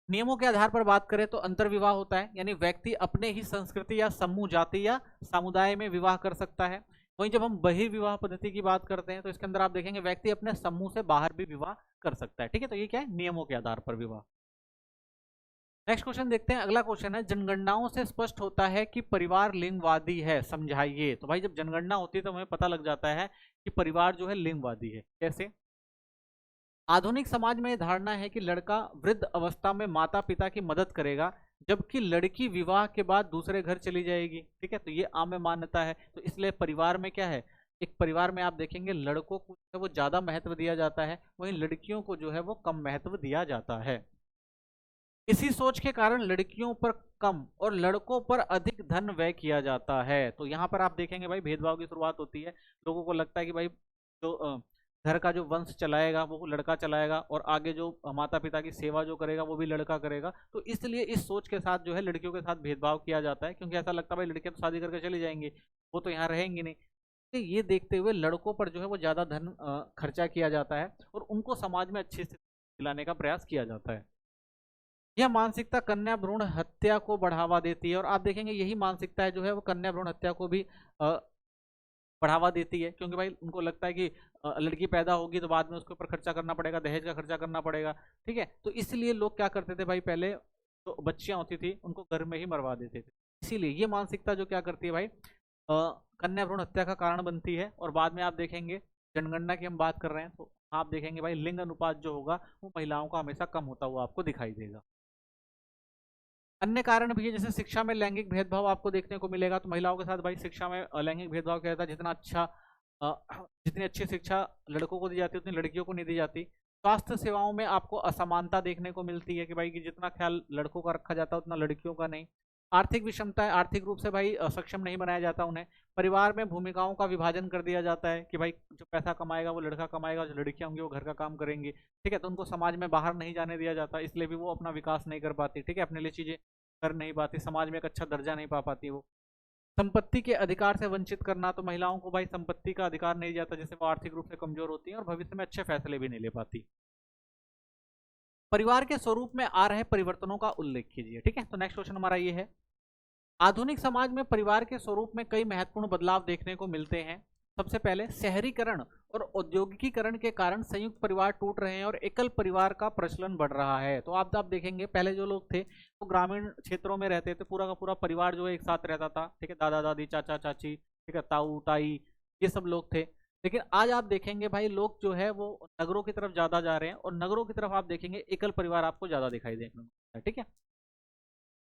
नियमों के आधार पर बात करें तो अंतर्विवाह होता है, यानी व्यक्ति अपने ही संस्कृति या समूह जाति या समुदाय में विवाह कर सकता है। वहीं जब हम बहिर्विवाह पद्धति की बात करते हैं तो इसके अंदर आप देखेंगे व्यक्ति अपने समूह से बाहर भी विवाह कर सकता है। ठीक है। तो ये क्या है, नियमों के आधार पर विवाह। नेक्स्ट क्वेश्चन देखते हैं। अगला क्वेश्चन है, जनगणनाओं से स्पष्ट होता है कि परिवार लिंगवादी है, समझाइए। तो भाई जब जनगणना होती है तो हमें पता लग जाता है कि परिवार जो है लिंगवादी है। कैसे? आधुनिक समाज में यह धारणा है कि लड़का वृद्ध अवस्था में माता पिता की मदद करेगा जबकि लड़की विवाह के बाद दूसरे घर चली जाएगी। ठीक है। तो ये आम मान्यता है। तो इसलिए परिवार में क्या है, एक परिवार में आप देखेंगे लड़कों को वो ज्यादा महत्व दिया जाता है, वहीं लड़कियों को जो है वो कम महत्व दिया जाता है। इसी सोच के कारण लड़कियों पर कम और लड़कों पर अधिक धन व्यय किया जाता है। तो यहाँ पर आप देखेंगे भाई भेदभाव की शुरुआत होती है। लोगों को लगता है कि भाई जो घर का जो वंश चलाएगा वो लड़का चलाएगा और आगे जो माता पिता की सेवा जो करेगा वो भी लड़का करेगा। तो इसलिए इस सोच के साथ जो है लड़कियों के साथ भेदभाव किया जाता है, क्योंकि ऐसा लगता है भाई लड़कियां तो शादी करके चली जाएंगी, वो तो यहाँ रहेंगी नहीं। तो ये देखते हुए लड़कों पर जो है वो ज्यादा धन खर्चा किया जाता है और उनको समाज में अच्छे से दिलाने का प्रयास किया जाता है। यह मानसिकता कन्या भ्रूण हत्या को बढ़ावा देती है और आप देखेंगे यही मानसिकता है जो है वो कन्या भ्रूण हत्या को भी बढ़ावा देती है, क्योंकि भाई उनको लगता है कि लड़की पैदा होगी तो बाद में उसके ऊपर खर्चा करना पड़ेगा, दहेज का खर्चा करना पड़ेगा। ठीक है। तो इसलिए लोग क्या करते थे भाई, पहले जो बच्चियां होती थी उनको घर में ही मरवा देते थे। इसीलिए ये मानसिकता जो क्या करती है भाई, कन्या भ्रूण हत्या का कारण बनती है। और बाद में आप देखेंगे जनगणना की हम बात कर रहे हैं तो आप देखेंगे भाई लिंग अनुपात जो होगा वो महिलाओं का हमेशा कम होता हुआ आपको दिखाई देगा। अन्य कारण भी है, जैसे शिक्षा में लैंगिक भेदभाव आपको देखने को मिलेगा। तो महिलाओं के साथ भाई शिक्षा में लैंगिक भेदभाव क्या रहता है, जितनी अच्छी शिक्षा लड़कों को दी जाती है उतनी लड़कियों को नहीं दी जाती। स्वास्थ्य सेवाओं में आपको असमानता देखने को मिलती है कि भाई कि जितना ख्याल लड़कों का रखा जाता है उतना लड़कियों का नहीं। आर्थिक विषमता है, आर्थिक रूप से भाई सक्षम नहीं बनाया जाता उन्हें। परिवार में भूमिकाओं का विभाजन कर दिया जाता है कि भाई जो पैसा कमाएगा वो लड़का कमाएगा, जो लड़कियां होंगी वो घर का काम करेंगी। ठीक है। तो उनको समाज में बाहर नहीं जाने दिया जाता, इसलिए भी वो अपना विकास नहीं कर पाती। ठीक है। अपने लिए चीजें कर नहीं पाती, समाज में एक अच्छा दर्जा नहीं पा पाती वो। संपत्ति के अधिकार से वंचित करना, तो महिलाओं को भाई संपत्ति का अधिकार नहीं जाता, जिससे वो आर्थिक रूप से कमजोर होती है और भविष्य में अच्छे फैसले भी नहीं ले पाती। परिवार के स्वरूप में आ रहे परिवर्तनों का उल्लेख कीजिए। ठीक है। तो नेक्स्ट क्वेश्चन हमारा ये है, आधुनिक समाज में परिवार के स्वरूप में कई महत्वपूर्ण बदलाव देखने को मिलते हैं। सबसे पहले शहरीकरण और औद्योगिकीकरण के कारण संयुक्त परिवार टूट रहे हैं और एकल परिवार का प्रचलन बढ़ रहा है। तो आप देखेंगे पहले जो लोग थे वो ग्रामीण क्षेत्रों में रहते थे, पूरा का पूरा परिवार जो है एक साथ रहता था। ठीक है। दादा दादी, चाचा चाची, ठीक है, ताऊ ताई, ये सब लोग थे। लेकिन आज आप देखेंगे भाई लोग जो है वो नगरों की तरफ ज्यादा जा रहे हैं और नगरों की तरफ आप देखेंगे एकल परिवार आपको ज्यादा दिखाई देगा। ठीक है।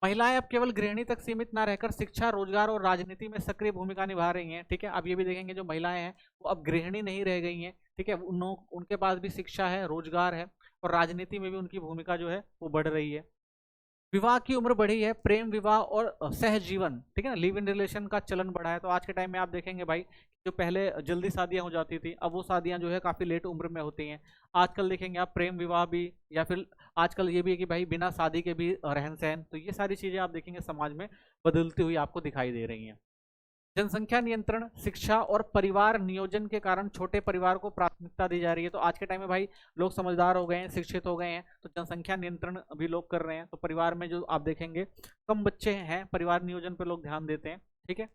महिलाएं अब केवल गृहिणी तक सीमित ना रहकर शिक्षा, रोजगार और राजनीति में सक्रिय भूमिका निभा रही हैं। ठीक है। आप ये भी देखेंगे जो महिलाएं हैं वो अब गृहिणी नहीं रह गई हैं। ठीक है। उनके पास भी शिक्षा है, रोजगार है और राजनीति में भी उनकी भूमिका जो है वो बढ़ रही है। विवाह की उम्र बढ़ी है, प्रेम विवाह और सहजीवन, ठीक है ना, लिव इन रिलेशन का चलन बढ़ा है। तो आज के टाइम में आप देखेंगे भाई, जो पहले जल्दी शादियां हो जाती थी, अब वो शादियां जो है काफी लेट उम्र में होती हैं। आजकल देखेंगे आप प्रेम विवाह भी, या फिर आजकल ये भी है कि भाई बिना शादी के भी रहन सहन, तो ये सारी चीजें आप देखेंगे समाज में बदलती हुई आपको दिखाई दे रही हैं। जनसंख्या नियंत्रण, शिक्षा और परिवार नियोजन के कारण छोटे परिवार को प्राथमिकता दी जा रही है। तो आज के टाइम में भाई लोग समझदार हो गए हैं, शिक्षित हो गए हैं, तो जनसंख्या नियंत्रण भी लोग कर रहे हैं। तो परिवार में जो आप देखेंगे कम बच्चे हैं, परिवार नियोजन पर लोग ध्यान देते हैं, ठीक है।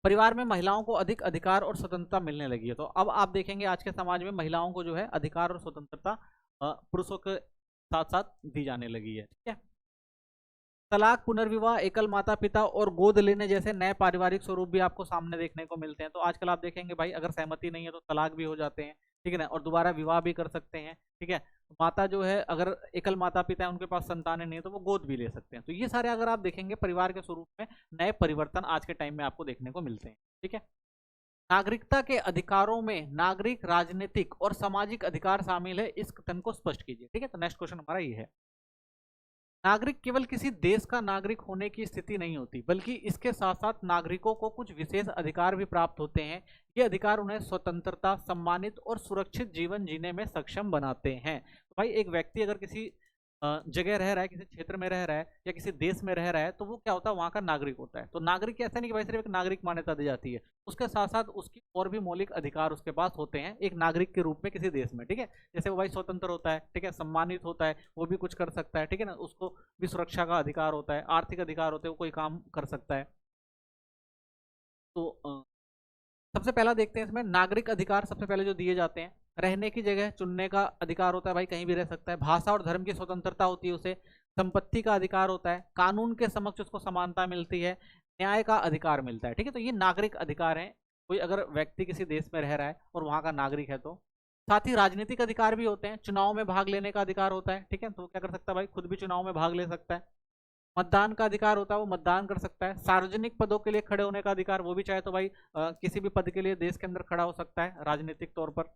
परिवार में महिलाओं को अधिक अधिकार और स्वतंत्रता मिलने लगी है। तो अब आप देखेंगे आज के समाज में महिलाओं को जो है अधिकार और स्वतंत्रता पुरुषों के साथ साथ दी जाने लगी है, ठीक है। तलाक, पुनर्विवाह, एकल माता पिता और गोद लेने जैसे नए पारिवारिक स्वरूप भी आपको सामने देखने को मिलते हैं। तो आजकल आप देखेंगे भाई अगर सहमति नहीं है तो तलाक भी हो जाते हैं, ठीक है ना, और दोबारा विवाह भी कर सकते हैं, ठीक है। माता जो है, अगर एकल माता पिता है, उनके पास संतानें नहीं है, तो वो गोद भी ले सकते हैं। तो ये सारे अगर आप देखेंगे परिवार के स्वरूप में नए परिवर्तन आज के टाइम में आपको देखने को मिलते हैं, ठीक है। नागरिकता के अधिकारों में नागरिक, राजनीतिक और सामाजिक अधिकार शामिल है, इस कथन को स्पष्ट कीजिए, ठीक है। तो नेक्स्ट क्वेश्चन हमारा ये है, नागरिक केवल किसी देश का नागरिक होने की स्थिति नहीं होती, बल्कि इसके साथ साथ नागरिकों को कुछ विशेष अधिकार भी प्राप्त होते हैं। ये अधिकार उन्हें स्वतंत्रता, सम्मानित और सुरक्षित जीवन जीने में सक्षम बनाते हैं। तो भाई एक व्यक्ति अगर किसी जगह रह रहा है, किसी क्षेत्र में रह रहा है या किसी देश में रह रहा है, तो वो क्या होता है, वहाँ का नागरिक होता है। तो नागरिक ऐसा नहीं कि भाई सिर्फ एक नागरिक मान्यता दी जाती है, उसके साथ साथ उसकी और भी मौलिक अधिकार उसके पास होते हैं एक नागरिक के रूप में किसी देश में, ठीक है। जैसे वो भाई स्वतंत्र होता है, ठीक है, सम्मानित होता है, वो भी कुछ कर सकता है, ठीक है ना, उसको भी सुरक्षा का अधिकार होता है, आर्थिक अधिकार होते हैं, वो कोई काम कर सकता है। तो सबसे पहला देखते हैं इसमें नागरिक अधिकार सबसे पहले जो दिए जाते हैं, रहने की जगह चुनने का अधिकार होता है, भाई कहीं भी रह सकता है। भाषा और धर्म की स्वतंत्रता होती है उसे। संपत्ति का अधिकार होता है, कानून के समक्ष उसको समानता मिलती है, न्याय का अधिकार मिलता है, ठीक है। तो ये नागरिक अधिकार है, कोई अगर व्यक्ति किसी देश में रह रहा है और वहां का नागरिक है तो। साथ ही राजनीतिक अधिकार भी होते हैं, चुनाव में भाग लेने का अधिकार होता है, ठीक है, तो वो क्या कर सकता है भाई, खुद भी चुनाव में भाग ले सकता है। मतदान का अधिकार होता है, वो मतदान कर सकता है। सार्वजनिक पदों के लिए खड़े होने का अधिकार, वो भी चाहे तो भाई किसी भी पद के लिए देश के अंदर खड़ा हो सकता है राजनीतिक तौर पर।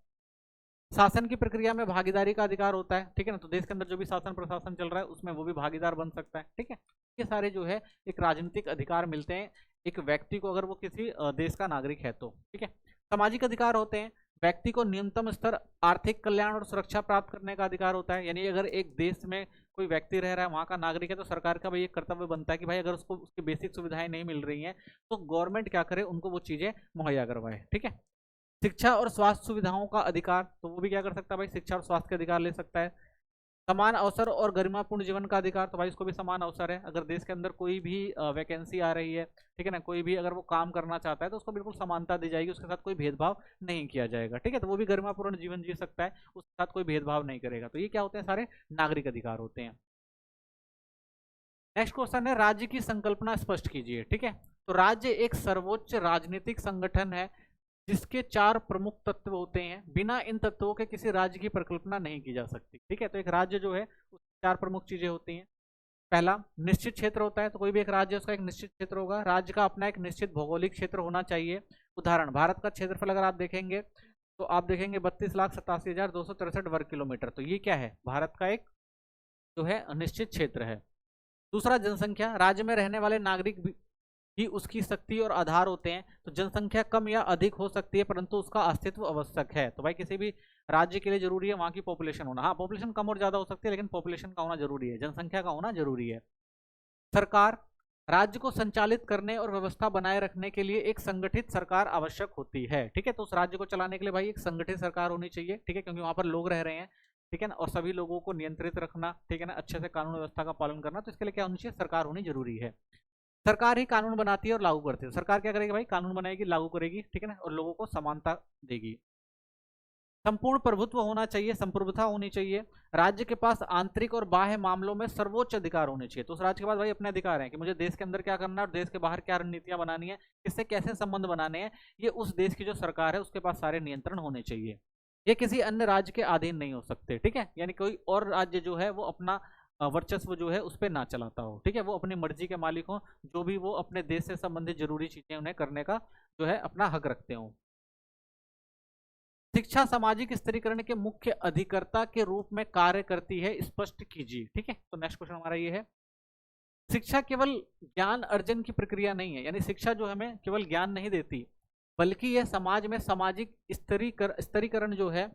शासन की प्रक्रिया में भागीदारी का अधिकार होता है, ठीक है ना, तो देश के अंदर जो भी शासन प्रशासन चल रहा है उसमें वो भी भागीदार बन सकता है, ठीक है। ये सारे जो है एक राजनीतिक अधिकार मिलते हैं एक व्यक्ति को अगर वो किसी देश का नागरिक है तो, ठीक है। सामाजिक अधिकार होते हैं, व्यक्ति को न्यूनतम स्तर आर्थिक कल्याण और सुरक्षा प्राप्त करने का अधिकार होता है। यानी अगर एक देश में कोई व्यक्ति रह रहा है, वहाँ का नागरिक है, तो सरकार का भाई एक कर्तव्य बनता है कि भाई अगर उसको उसकी बेसिक सुविधाएं नहीं मिल रही हैं तो गवर्नमेंट क्या करे, उनको वो चीज़ें मुहैया करवाए, ठीक है। शिक्षा और स्वास्थ्य सुविधाओं का अधिकार, तो वो भी क्या कर सकता है भाई, शिक्षा और स्वास्थ्य के अधिकार ले सकता है। समान अवसर और गरिमापूर्ण जीवन का अधिकार, तो भाई इसको भी समान अवसर है। अगर देश के अंदर कोई भी वैकेंसी आ रही है, ठीक है ना, कोई भी अगर वो काम करना चाहता है तो उसको बिल्कुल समानता दी जाएगी, उसके साथ कोई भेदभाव नहीं किया जाएगा, ठीक है। तो वो भी गरिमापूर्ण जीवन जी सकता है, उसके साथ कोई भेदभाव नहीं करेगा। तो ये क्या होते हैं, सारे नागरिक अधिकार होते हैं। नेक्स्ट क्वेश्चन है, राज्य की संकल्पना स्पष्ट कीजिए, ठीक है। तो राज्य एक सर्वोच्च राजनीतिक संगठन है जिसके चार प्रमुख तत्व होते हैं। बिना इन तत्वों के किसी राज्य की परिकल्पना नहीं की जा सकती, ठीक है। तो एक राज्य जो है उसकी चार प्रमुख चीजें होती हैं। पहला, निश्चित क्षेत्र होता है, तो कोई भी एक राज्य उसका एक निश्चित क्षेत्र होगा। राज्य का अपना एक निश्चित भौगोलिक क्षेत्र होना चाहिए। उदाहरण, भारत का क्षेत्रफल अगर आप देखेंगे तो आप देखेंगे 32,87,263 वर्ग किलोमीटर। तो ये क्या है, भारत का एक जो है निश्चित क्षेत्र है। दूसरा, जनसंख्या, राज्य में रहने वाले नागरिक ही उसकी शक्ति और आधार होते हैं। तो जनसंख्या कम या अधिक हो सकती है परंतु उसका अस्तित्व आवश्यक है। तो भाई किसी भी राज्य के लिए जरूरी है वहां की पॉपुलेशन होना। हाँ, पॉपुलेशन कम और ज्यादा हो सकती है लेकिन पॉपुलेशन का होना जरूरी है, जनसंख्या का होना जरूरी है। सरकार, राज्य को संचालित करने और व्यवस्था बनाए रखने के लिए एक संगठित सरकार आवश्यक होती है, ठीक है। तो उस राज्य को चलाने के लिए भाई एक संगठित सरकार होनी चाहिए, ठीक है, क्योंकि वहां पर लोग रह रहे हैं, ठीक है ना, और सभी लोगों को नियंत्रित रखना, ठीक है ना, अच्छे से कानून व्यवस्था का पालन करना, तो इसके लिए क्या होनी चाहिए, सरकार होनी जरूरी है। सरकार ही कानून बनाती है और लागू करती है। सरकार क्या करेगी भाई, कानून बनाएगी, लागू करेगी, ठीक है ना, और लोगों को समानता देगी। संपूर्ण प्रभुत्व होना चाहिए, संप्रभुता होनी चाहिए। राज्य के पास आंतरिक और बाह्य मामलों में सर्वोच्च अधिकार होने चाहिए। तो उस राज्य के पास भाई अपने अधिकार हैं कि मुझे देश के अंदर क्या करना है और देश के बाहर क्या रणनीतियां बनानी है, किससे कैसे संबंध बनाने हैं, ये उस देश की जो सरकार है उसके पास सारे नियंत्रण होने चाहिए। ये किसी अन्य राज्य के अधीन नहीं हो सकते, ठीक है। यानी कोई और राज्य जो है वो अपना वर्चस्व जो है उस पर ना चलाता हो, ठीक है, वो अपनी मर्जी के मालिक हो, जो भी वो अपने देश से संबंधित जरूरी चीजें उन्हें करने का जो है अपना हक रखते हो। शिक्षा सामाजिक स्थिरीकरण के मुख्य अधिकर्ता के रूप में कार्य करती है, स्पष्ट कीजिए। ठीक है, तो नेक्स्ट क्वेश्चन हमारा ये है, शिक्षा केवल ज्ञान अर्जन की प्रक्रिया नहीं है, यानी शिक्षा जो हमें केवल ज्ञान नहीं देती, बल्कि यह समाज में सामाजिक स्तरीकरण जो है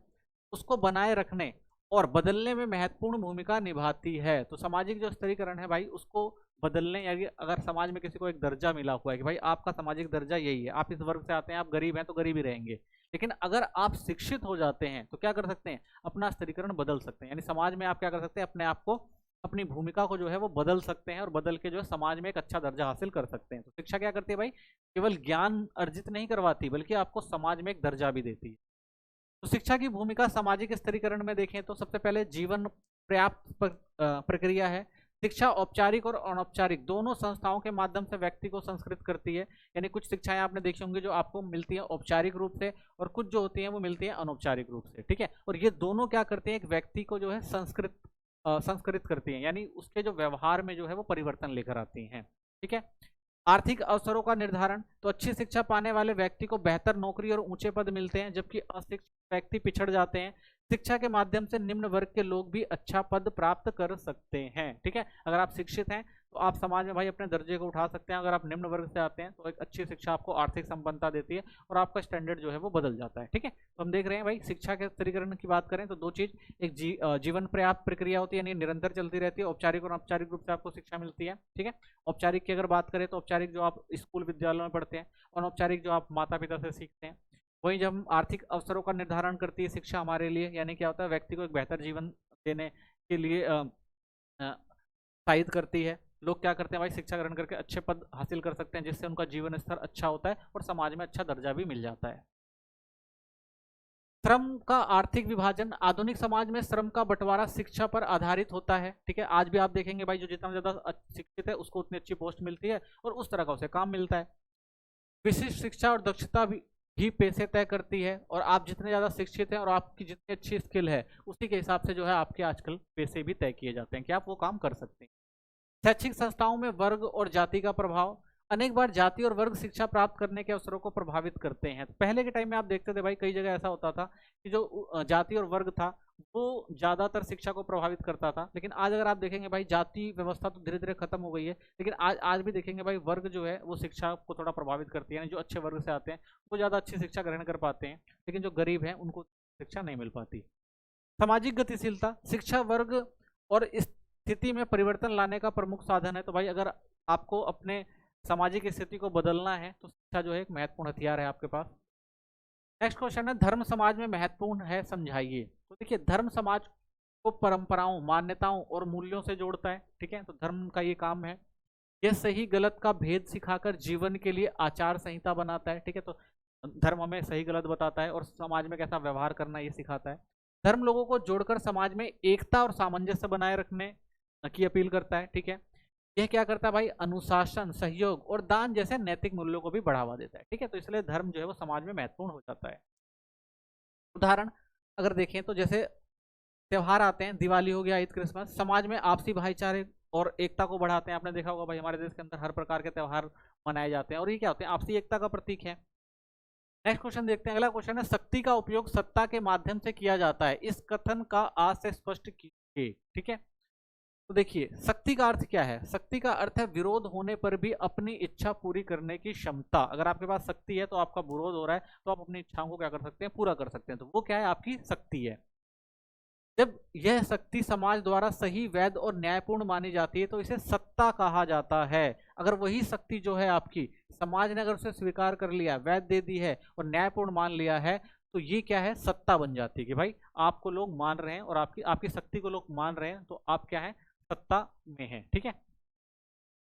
उसको बनाए रखने और बदलने में महत्वपूर्ण भूमिका निभाती है। तो सामाजिक जो स्तरीकरण है भाई, उसको बदलने, यानी अगर समाज में किसी को एक दर्जा मिला हुआ है कि भाई आपका सामाजिक दर्जा यही है, आप इस वर्ग से आते हैं, आप गरीब हैं तो गरीब ही रहेंगे, लेकिन अगर आप शिक्षित हो जाते हैं तो क्या कर सकते हैं, अपना स्तरीकरण बदल सकते हैं, यानी समाज में आप क्या कर सकते हैं, अपने आप को, अपनी भूमिका को जो है वो बदल सकते हैं और बदल के जो है समाज में एक अच्छा दर्जा हासिल कर सकते हैं। तो शिक्षा क्या करती है भाई, केवल ज्ञान अर्जित नहीं करवाती, बल्कि आपको समाज में एक दर्जा भी देती है। तो शिक्षा की भूमिका सामाजिक स्तरीकरण में देखें तो सबसे पहले जीवन पर्याप्त प्रक्रिया है। शिक्षा औपचारिक और अनौपचारिक दोनों संस्थाओं के माध्यम से व्यक्ति को संस्कृत करती है, यानी कुछ शिक्षाएं आपने देखी होंगी जो आपको मिलती हैं औपचारिक रूप से, और कुछ जो होती हैं वो मिलती हैं अनौपचारिक रूप से। ठीक है, और ये दोनों क्या करते हैं, एक व्यक्ति को जो है संस्कृत करती हैं, यानी उसके जो व्यवहार में जो है वो परिवर्तन लेकर आती हैं। ठीक है, आर्थिक अवसरों का निर्धारण, तो अच्छी शिक्षा पाने वाले व्यक्ति को बेहतर नौकरी और ऊंचे पद मिलते हैं, जबकि अशिक्षित व्यक्ति पिछड़ जाते हैं। शिक्षा के माध्यम से निम्न वर्ग के लोग भी अच्छा पद प्राप्त कर सकते हैं। ठीक है, अगर आप शिक्षित हैं तो आप समाज में भाई अपने दर्जे को उठा सकते हैं, अगर आप निम्न वर्ग से आते हैं तो एक अच्छी शिक्षा आपको आर्थिक संपन्नता देती है और आपका स्टैंडर्ड जो है वो बदल जाता है। ठीक है, तो हम देख रहे हैं भाई शिक्षा के स्तरीकरण की बात करें तो दो चीज, एक जीवन पर्याप्त प्रक्रिया होती है, यानी निरंतर चलती रहती है, औपचारिक और अनौपचारिक रूप से आपको शिक्षा मिलती है। ठीक है, औपचारिक की अगर बात करें तो औपचारिक जो आप स्कूल विद्यालयों में पढ़ते हैं, अनौपचारिक जो आप माता पिता से सीखते हैं। वहीं जब हम आर्थिक अवसरों का निर्धारण करती है शिक्षा हमारे लिए, यानी क्या होता है, व्यक्ति को एक बेहतर जीवन देने के लिए प्रोत्साहित करती है। लोग क्या करते हैं भाई, शिक्षा ग्रहण करके अच्छे पद हासिल कर सकते हैं, जिससे उनका जीवन स्तर अच्छा होता है और समाज में अच्छा दर्जा भी मिल जाता है। श्रम का आर्थिक विभाजन, आधुनिक समाज में श्रम का बंटवारा शिक्षा पर आधारित होता है। ठीक है, आज भी आप देखेंगे भाई जो जितना ज्यादा शिक्षित है उसको उतनी अच्छी पोस्ट मिलती है और उस तरह का उसे काम मिलता है। विशिष्ट शिक्षा और दक्षता भी पैसे तय करती है, और आप जितने ज़्यादा शिक्षित हैं और आपकी जितनी अच्छी स्किल है उसी के हिसाब से जो है आपके आजकल पैसे भी तय किए जाते हैं कि आप वो काम कर सकते हैं। शैक्षिक संस्थाओं में वर्ग और जाति का प्रभाव, अनेक बार जाति और वर्ग शिक्षा प्राप्त करने के अवसरों को प्रभावित करते हैं। तो पहले के टाइम में आप देखते थे भाई कई जगह ऐसा होता था कि जो जाति और वर्ग था वो ज्यादातर शिक्षा को प्रभावित करता था, लेकिन आज अगर आप देखेंगे भाई जाति व्यवस्था तो धीरे धीरे खत्म हो गई है, लेकिन आज भी देखेंगे भाई वर्ग जो है वो शिक्षा को थोड़ा प्रभावित करती है, यानी जो अच्छे वर्ग से आते हैं वो ज्यादा अच्छी शिक्षा ग्रहण कर पाते हैं, लेकिन जो गरीब हैं उनको शिक्षा नहीं मिल पाती। सामाजिक गतिशीलता, शिक्षा वर्ग और स्थिति में परिवर्तन लाने का प्रमुख साधन है। तो भाई अगर आपको अपने सामाजिक स्थिति को बदलना है तो शिक्षा जो है एक महत्वपूर्ण हथियार है आपके पास। नेक्स्ट क्वेश्चन है, धर्म समाज में महत्वपूर्ण है, समझाइए। तो देखिए धर्म समाज को परंपराओं, मान्यताओं और मूल्यों से जोड़ता है। ठीक है, तो धर्म का ये काम है, यह सही गलत का भेद सिखाकर जीवन के लिए आचार संहिता बनाता है। ठीक है, तो धर्म हमें सही गलत बताता है और समाज में कैसा व्यवहार करना ये सिखाता है। धर्म लोगों को जोड़कर समाज में एकता और सामंजस्य बनाए रखने की अपील करता है। ठीक है, यह क्या करता है भाई, अनुशासन, सहयोग और दान जैसे नैतिक मूल्यों को भी बढ़ावा देता है। ठीक है, तो इसलिए धर्म जो है वो समाज में महत्वपूर्ण हो जाता है। उदाहरण अगर देखें तो जैसे त्योहार आते हैं, दिवाली हो गया, ईद, क्रिसमस, समाज में आपसी भाईचारे और एकता को बढ़ाते हैं। आपने देखा होगा भाई हमारे देश के अंदर हर प्रकार के त्यौहार मनाए जाते हैं और ये क्या होते हैं, आपसी एकता का प्रतीक है। नेक्स्ट क्वेश्चन देखते हैं, अगला क्वेश्चन है, शक्ति का उपयोग सत्ता के माध्यम से किया जाता है, इस कथन का आज से स्पष्ट कीजिए। ठीक है, तो देखिए शक्ति का अर्थ क्या है, शक्ति का अर्थ है विरोध होने पर भी अपनी इच्छा पूरी करने की क्षमता। अगर आपके पास शक्ति है तो आपका विरोध हो रहा है तो आप अपनी इच्छाओं को क्या कर सकते हैं, पूरा कर सकते हैं, तो वो क्या है, आपकी शक्ति है। जब यह शक्ति समाज द्वारा सही, वैध और न्यायपूर्ण मानी जाती है तो इसे सत्ता कहा जाता है। अगर वही शक्ति जो है आपकी, समाज ने अगर उसे स्वीकार कर लिया, वैध दे दी है और न्यायपूर्ण मान लिया है, तो ये क्या है, सत्ता बन जाती है कि भाई आपको लोग मान रहे हैं और आपकी शक्ति को लोग मान रहे हैं, तो आप क्या है, सत्ता में है। ठीक है,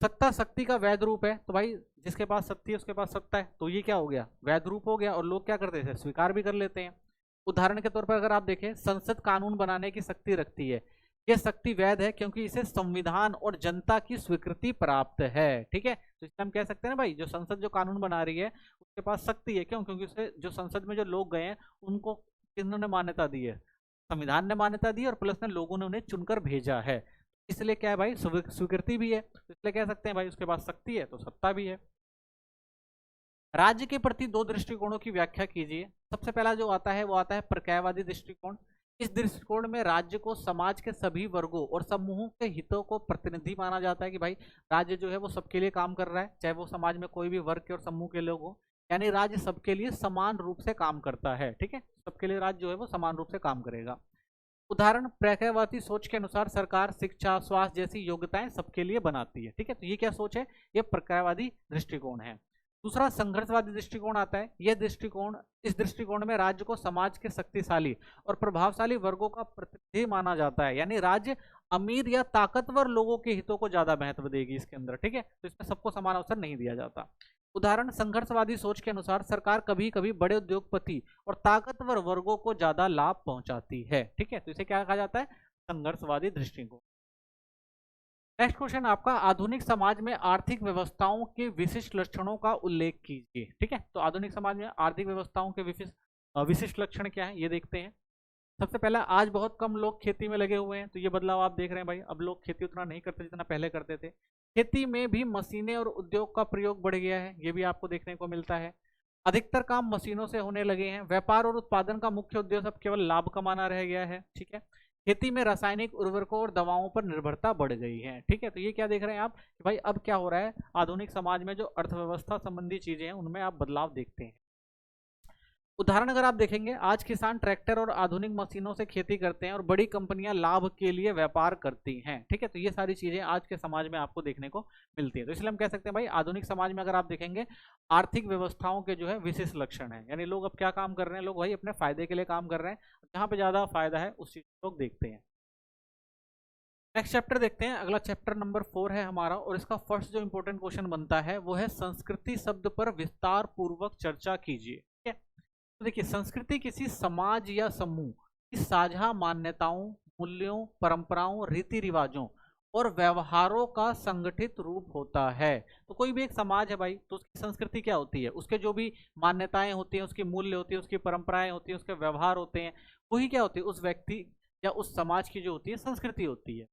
सत्ता शक्ति का वैध रूप है, तो भाई जिसके पास शक्ति है उसके पास सत्ता है, तो ये क्या हो गया, वैध रूप हो गया, और लोग क्या करते हैं, स्वीकार भी कर लेते हैं। उदाहरण के तौर पर अगर आप देखें, संसद कानून बनाने की शक्ति रखती है, यह शक्ति वैध है क्योंकि इसे संविधान और जनता की स्वीकृति प्राप्त है। ठीक है, तो इसलिए हम कह सकते हैं ना भाई जो संसद जो कानून बना रही है उसके पास शक्ति है, क्यों, क्योंकि उसे जो संसद में जो लोग गए हैं उनको किन्होंने मान्यता दी है, संविधान ने मान्यता दी है और प्लस में लोगों ने उन्हें चुनकर भेजा है, इसलिए क्या है भाई, स्वीकृति भी है, तो इसलिए कह सकते हैं भाई उसके पास शक्ति है तो सत्ता भी है। राज्य के प्रति दो दृष्टिकोणों की व्याख्या कीजिए। सबसे पहला जो आता है वो आता है प्रत्ययवादी दृष्टिकोण। इस दृष्टिकोण में राज्य को समाज के सभी वर्गों और समूहों के हितों को प्रतिनिधि माना जाता है कि भाई राज्य जो है वो सबके लिए काम कर रहा है, चाहे वो समाज में कोई भी वर्ग के और समूह के लोग हो, यानी राज्य सबके लिए समान रूप से काम करता है। ठीक है, सबके लिए राज्य जो है वो समान रूप से काम करेगा। उदाहरण, प्रत्ययवादी सोच के अनुसार सरकार शिक्षा स्वास्थ्य जैसी योग्यताएं सबके लिए बनाती है। ठीक है, तो ये क्या सोच है, ये प्रत्ययवादी दृष्टिकोण है। दूसरा संघर्षवादी दृष्टिकोण आता है। यह दृष्टिकोण, इस दृष्टिकोण में राज्य को समाज के शक्तिशाली और प्रभावशाली वर्गों का प्रतिनिधि माना जाता है, यानी राज्य अमीर या ताकतवर लोगों के हितों को ज्यादा महत्व देगी इसके अंदर। ठीक है, तो इसमें सबको समान अवसर नहीं दिया जाता। उदाहरण, संघर्षवादी सोच के अनुसार सरकार कभी कभी बड़े उद्योगपति और ताकतवर वर्गों को ज्यादा लाभ पहुंचाती है। ठीक है, तो इसे क्या कहा जाता है, संघर्षवादी दृष्टिकोण। नेक्स्ट क्वेश्चन आपका, आधुनिक समाज में आर्थिक व्यवस्थाओं के विशिष्ट लक्षणों का उल्लेख कीजिए। ठीक है, तो आधुनिक समाज में आर्थिक व्यवस्थाओं के विशिष्ट लक्षण क्या है ये देखते हैं। सबसे पहला, आज बहुत कम लोग खेती में लगे हुए हैं, तो ये बदलाव आप देख रहे हैं भाई, अब लोग खेती उतना नहीं करते जितना पहले करते थे। खेती में भी मशीनें और उद्योग का प्रयोग बढ़ गया है, ये भी आपको देखने को मिलता है। अधिकतर काम मशीनों से होने लगे हैं। व्यापार और उत्पादन का मुख्य उद्देश्य अब केवल लाभ कमाना रह गया है। ठीक है, खेती में रासायनिक उर्वरकों और दवाओं पर निर्भरता बढ़ गई है। ठीक है, तो ये क्या देख रहे हैं आप कि भाई अब क्या हो रहा है, आधुनिक समाज में जो अर्थव्यवस्था संबंधी चीजें हैं उनमें आप बदलाव देखते हैं। उदाहरण अगर आप देखेंगे, आज किसान ट्रैक्टर और आधुनिक मशीनों से खेती करते हैं और बड़ी कंपनियां लाभ के लिए व्यापार करती हैं। ठीक है, तो ये सारी चीजें आज के समाज में आपको देखने को मिलती है। तो इसलिए हम कह सकते हैं भाई आधुनिक समाज में अगर आप देखेंगे आर्थिक व्यवस्थाओं के जो है विशिष्ट लक्षण है, यानी लोग अब क्या काम कर रहे हैं, लोग भाई अपने फायदे के लिए काम कर रहे हैं, जहां पे ज्यादा फायदा है उस चीज को लोग देखते हैं। नेक्स्ट चैप्टर देखते हैं, अगला चैप्टर नंबर 4 है हमारा, और इसका फर्स्ट जो इंपॉर्टेंट क्वेश्चन बनता है वो है संस्कृति शब्द पर विस्तार पूर्वक चर्चा कीजिए। ठीक है, तो देखिए संस्कृति किसी समाज या समूह की साझा मान्यताओं, मूल्यों, परंपराओं, रीति रिवाजों और व्यवहारों का संगठित रूप होता है। तो कोई भी एक समाज है भाई, तो उसकी संस्कृति क्या होती है, उसके जो भी मान्यताएं होती हैं, उसके मूल्य होती है, उसकी परंपराएं होती है, उसके व्यवहार होते हैं, वही क्या होती है, उस व्यक्ति या उस समाज की जो होती है संस्कृति होती है।